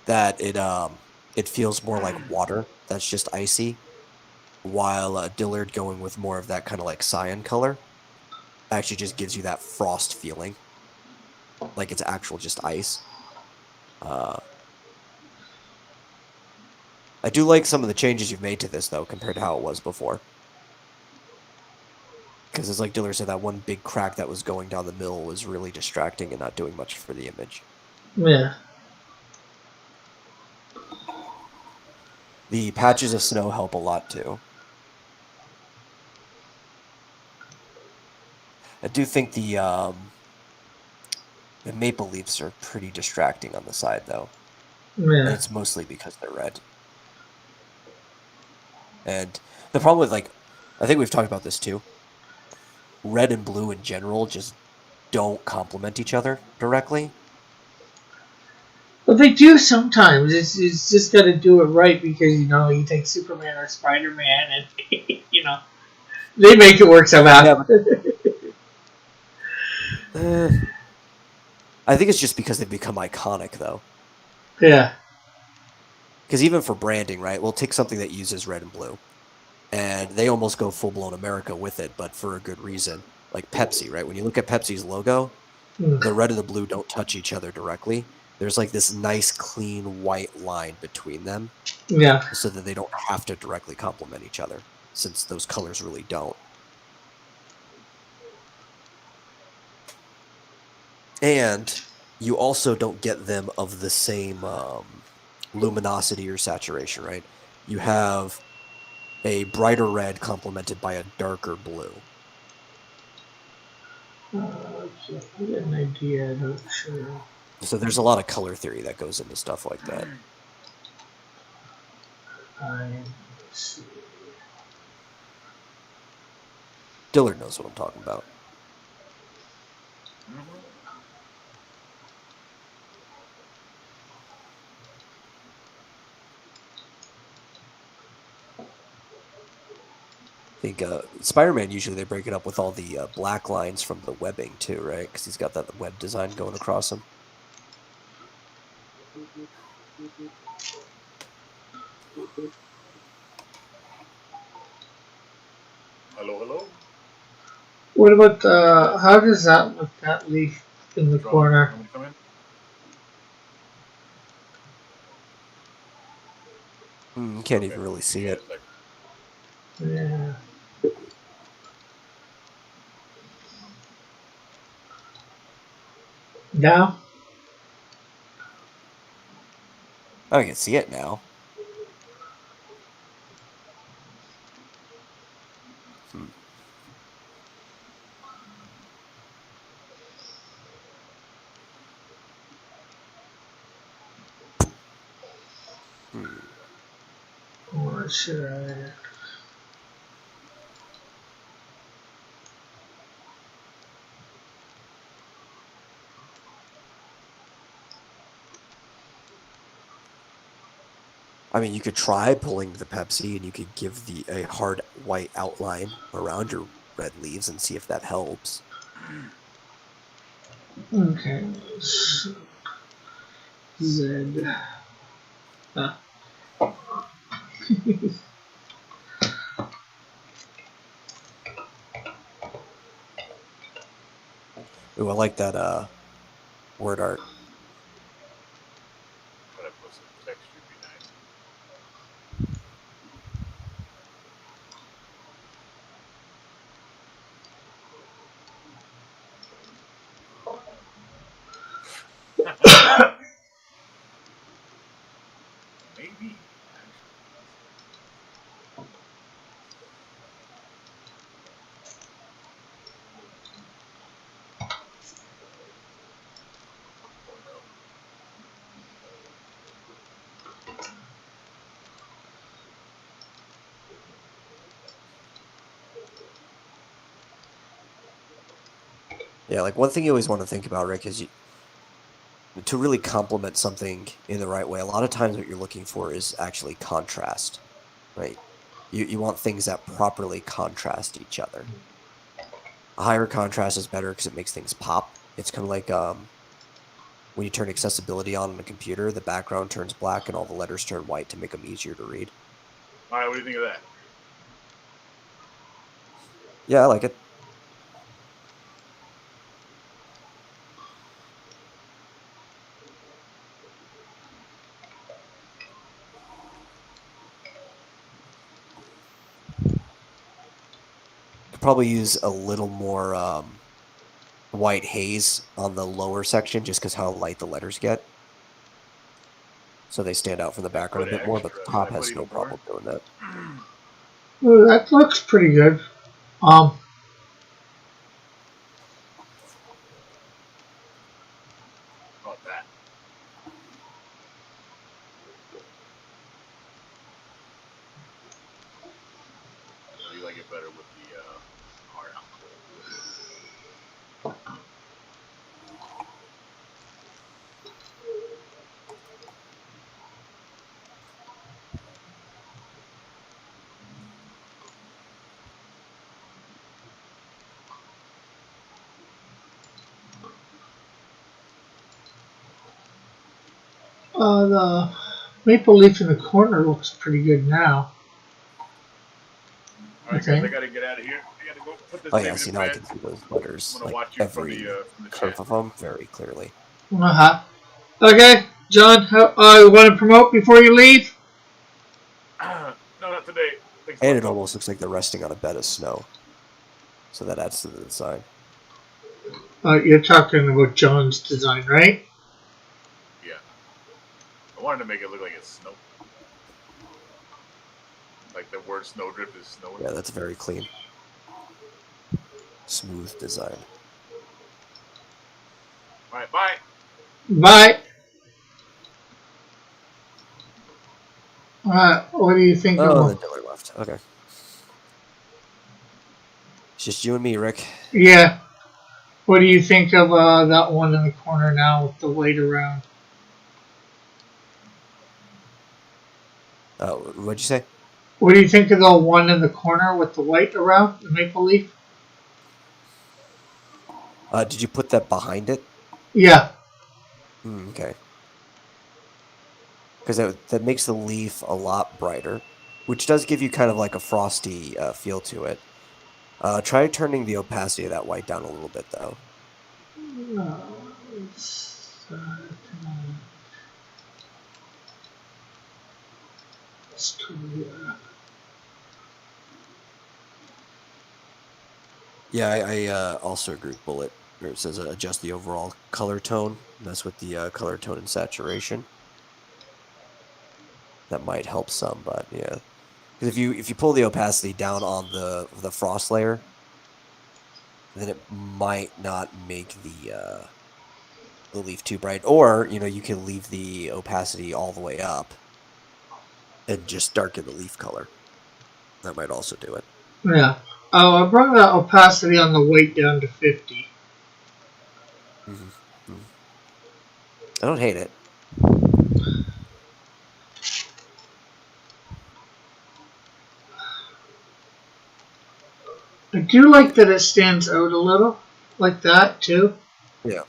that it feels more like water that's just icy, while Dillard going with more of that kind of like cyan color actually just gives you that frost feeling, like it's actual just ice. Uh, I do like some of the changes you've made to this though, compared to how it was before. Because it's like Dillard said, that one big crack that was going down the middle was really distracting and not doing much for the image. Yeah. The patches of snow help a lot too. I do think the maple leaves are pretty distracting on the side though, and Yeah. it's mostly because they're red. And the problem with I think we've talked about this too. Red and blue in general just don't complement each other directly. But they do sometimes. It's just got to do it right because, you take Superman or Spider Man and, they make it work somehow. Yeah, I think it's just because they've become iconic though. Yeah. because even for branding, right? We'll take something that uses red and blue, and they almost go full blown America with it, but for a good reason. Like Pepsi, right? When you look at Pepsi's logo, Hmm. the red and the blue don't touch each other directly. There's like this nice clean white line between them Yeah. so that they don't have to directly complement each other, since those colors really don't. And you also don't get them of the same luminosity or saturation, right? You have a brighter red complemented by a darker blue. So I get an idea. I'm not sure. So there's a lot of color theory that goes into stuff like that. Let's see. Dillard knows what I'm talking about. I think Spider-Man, usually they break it up with all the black lines from the webbing too, right? Because he's got that web design going across him. Hello, hello. What about how does that look? That leaf in the Drunk. corner. Want me to come in? Can't Okay. even really see Yeah, it. it's like, Yeah. Now. Oh, I can see it now. Hmm. Hmm. Or should I? I mean, you could try pulling the Pepsi, and you could give a hard white outline around your red leaves and see if that helps. Okay. So, Z. Ah. Ooh, I like that word art. try to put some texture behind it. Maybe. Actually. Oh no. Yeah, like one thing you always want to think about, Rick, is to really complement something in the right way. A lot of times, what you're looking for is actually contrast, right? You want things that properly contrast each other. A higher contrast is better because it makes things pop. It's kind of like when you turn accessibility on a computer, the background turns black and all the letters turn white to make them easier to read. All right, what do you think of that? Yeah, I like it. Could probably use a little more white haze on the lower section just because how light the letters get. So they stand out from the I background put a bit more, but extra. the Should top I put has no even more? problem doing that. Well, that looks pretty good. How about that? Or you like it better with the heart? The Maple Leaf in the corner looks pretty good now. All right, Okay. guys, I gotta get out of here. I gotta go put this Oh baby yeah, to see now I bed. can see those letters, I'm gonna like watch you from every the curve chat. of them very clearly. Uh-huh. Okay, John, you want to promote before you leave? No, not today. Thanks a And lot, it though. almost looks like they're resting on a bed of snow. So that adds to the design. You're talking about John's design, right? Yeah. I wanted to make it look like it's snow. Like the word snowdrift is snowing. Yeah, that's very clean. Smooth design. All right, bye. Bye. What do you think Oh, of then Diller left. Okay. It's just you and me, Rick. Yeah. What do you think of that one in the corner now with the weight around? What'd you say? What do you think of the one in the corner with the white around the maple leaf? Did you put that behind it? Yeah. Okay. Because that makes the leaf a lot brighter, which does give you kind of like a frosty feel to it. Try turning the opacity of that white down a little bit, though. Yeah, I also agree with Bullet, where it says adjust the overall color tone. That's with the color tone and saturation. That might help some, but yeah. Because if you pull the opacity down on the frost layer, then it might not make the leaf too bright. Or you can leave the opacity all the way up and just darken the leaf color. That might also do it. Yeah. Oh, I brought the opacity on the weight down to 50. Mm-hmm. I don't hate it. I do like that it stands out a little, like that too. Yeah.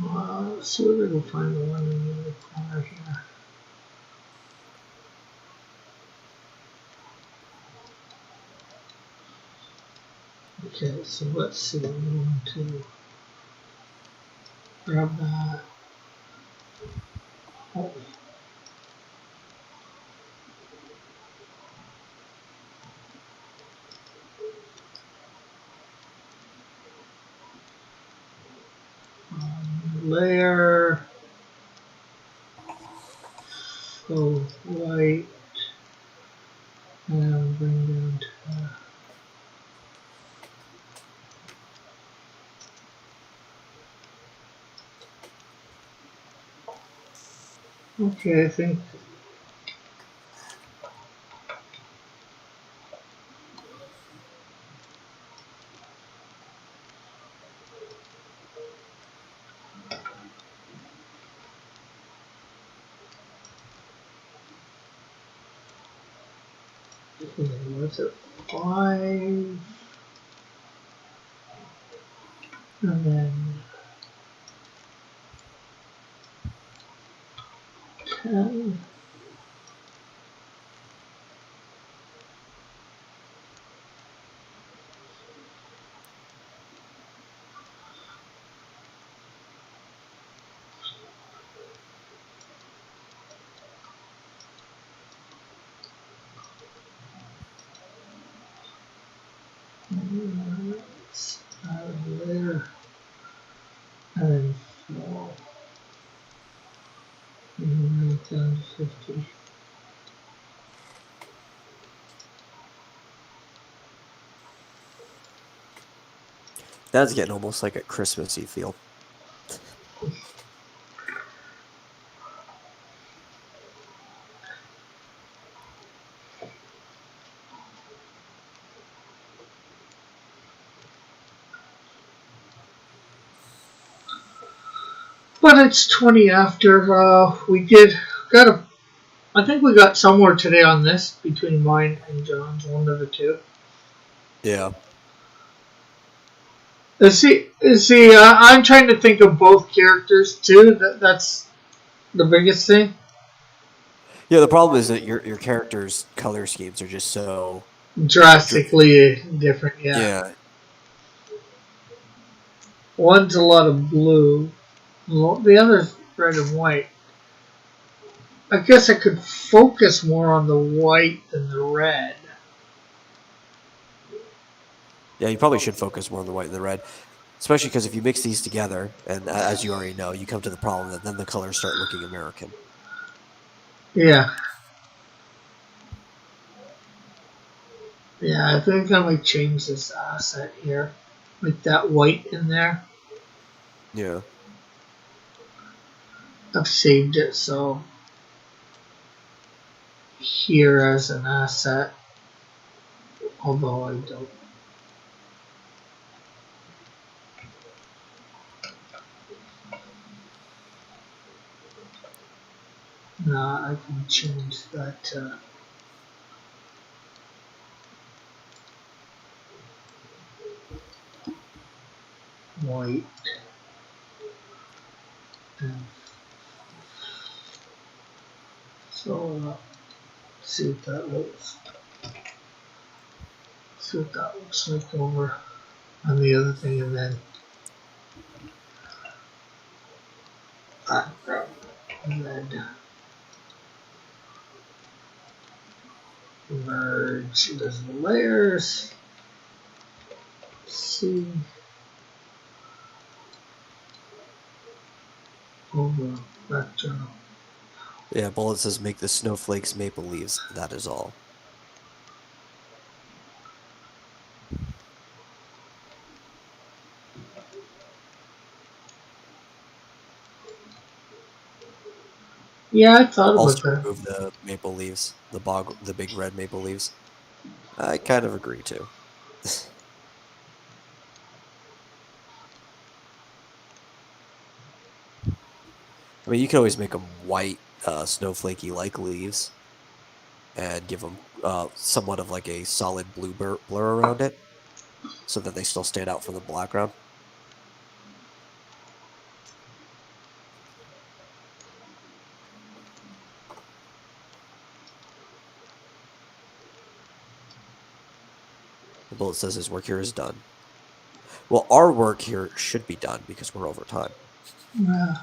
Let's see if I can find the one in the other corner here. Okay, so let's see. I'm going to grab that. Oh. Layer. So white. And bring down to. Okay, I think. Was it 5? And then 10. Let's add a layer. And then 4. And bring it down to 50. That's getting almost like a Christmassy feel. But it's 20 after. We I think we got somewhere today on this between mine and John's, one of the two. Yeah. See, I'm trying to think of both characters too. That's The biggest thing? Yeah, the problem is that your character's color schemes are just so Drastically different, yeah. yeah. One's a lot of blue. The other's red and white. I guess I could focus more on the white than the red. Yeah, you probably should focus more on the white and the red, especially because if you mix these together, and as you already know, you come to the problem that then the colors start looking American. Yeah. Yeah, I think I might change this asset here. With that white in there. Yeah. I've saved it so here as an asset. Although I don't. Nah, I can change that to white. And so see what that looks. See what that looks like over on the other thing, and then background red. Merge. There's the layers. See. Over background. Yeah, Bullet says make the snowflakes maple leaves. That is all. Yeah, I thought about Also that. remove the maple leaves, the big red maple leaves. I kind of agree too. I mean, you can always make them white, snowflakey like leaves, and give them somewhat of like a solid blue blur around it, so that they still stand out from the background. The Bullet says his work here is done. Well, our work here should be done because we're over time. Yeah.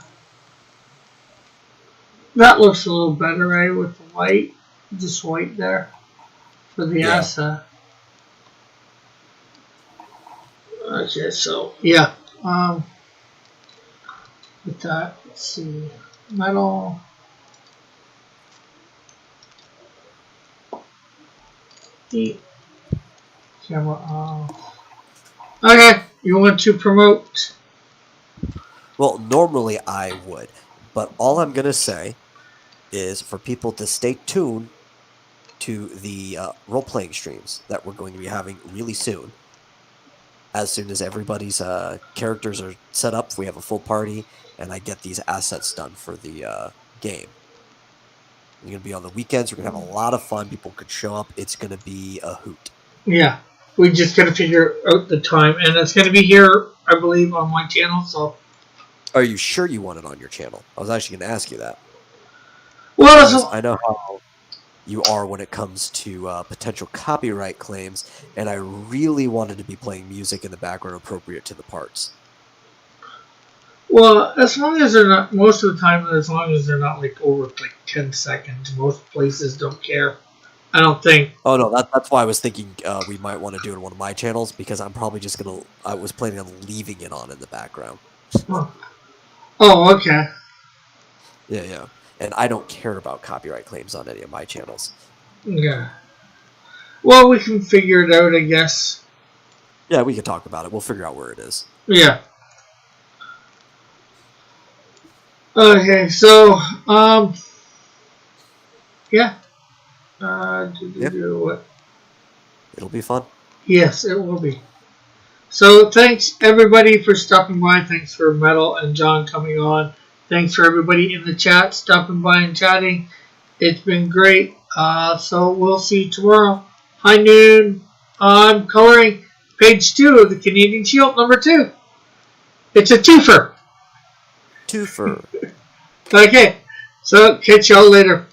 That looks a little better, right? With the white, just white there for the Yeah. asset. Okay, so yeah. With that, let's see, metal. Heat. Camera off. Okay, you want to promote? Well, normally I would, but all I'm going to say is for people to stay tuned to the role-playing streams that we're going to be having really soon. As soon as everybody's characters are set up, we have a full party, and I get these assets done for the game. We're going to be on the weekends. We're going to have a lot of fun. People could show up. It's going to be a hoot. Yeah, we just gotta figure out the time, and it's gonna be here, I believe, on my channel. So, Are you sure you want it on your channel? I was actually going to ask you that. well, Because so, I know how you are when it comes to potential copyright claims, and I really wanted to be playing music in the background appropriate to the parts. well, as long as they're not, most of the time, as long as they're not like over like 10 seconds, most places don't care. I don't think. Oh no, that's why I was thinking we might want to do it on one of my channels, because I'm probably just gonna. I was planning on leaving it on in the background. Oh, okay. Yeah, and I don't care about copyright claims on any of my channels. Yeah. Well, we can figure it out, I guess. Yeah, we can talk about it. We'll figure out where it is. Yeah. Okay, so, yeah. What? It'll be fun. Yes, it will be. So, thanks everybody for stopping by. Thanks for Metal and John coming on. Thanks for everybody in the chat stopping by and chatting. It's been great. So, we'll see you tomorrow. High noon. I'm coloring page 2 of the Canadian Shield number 2. It's a twofer. Twofer. Okay. So catch y'all later.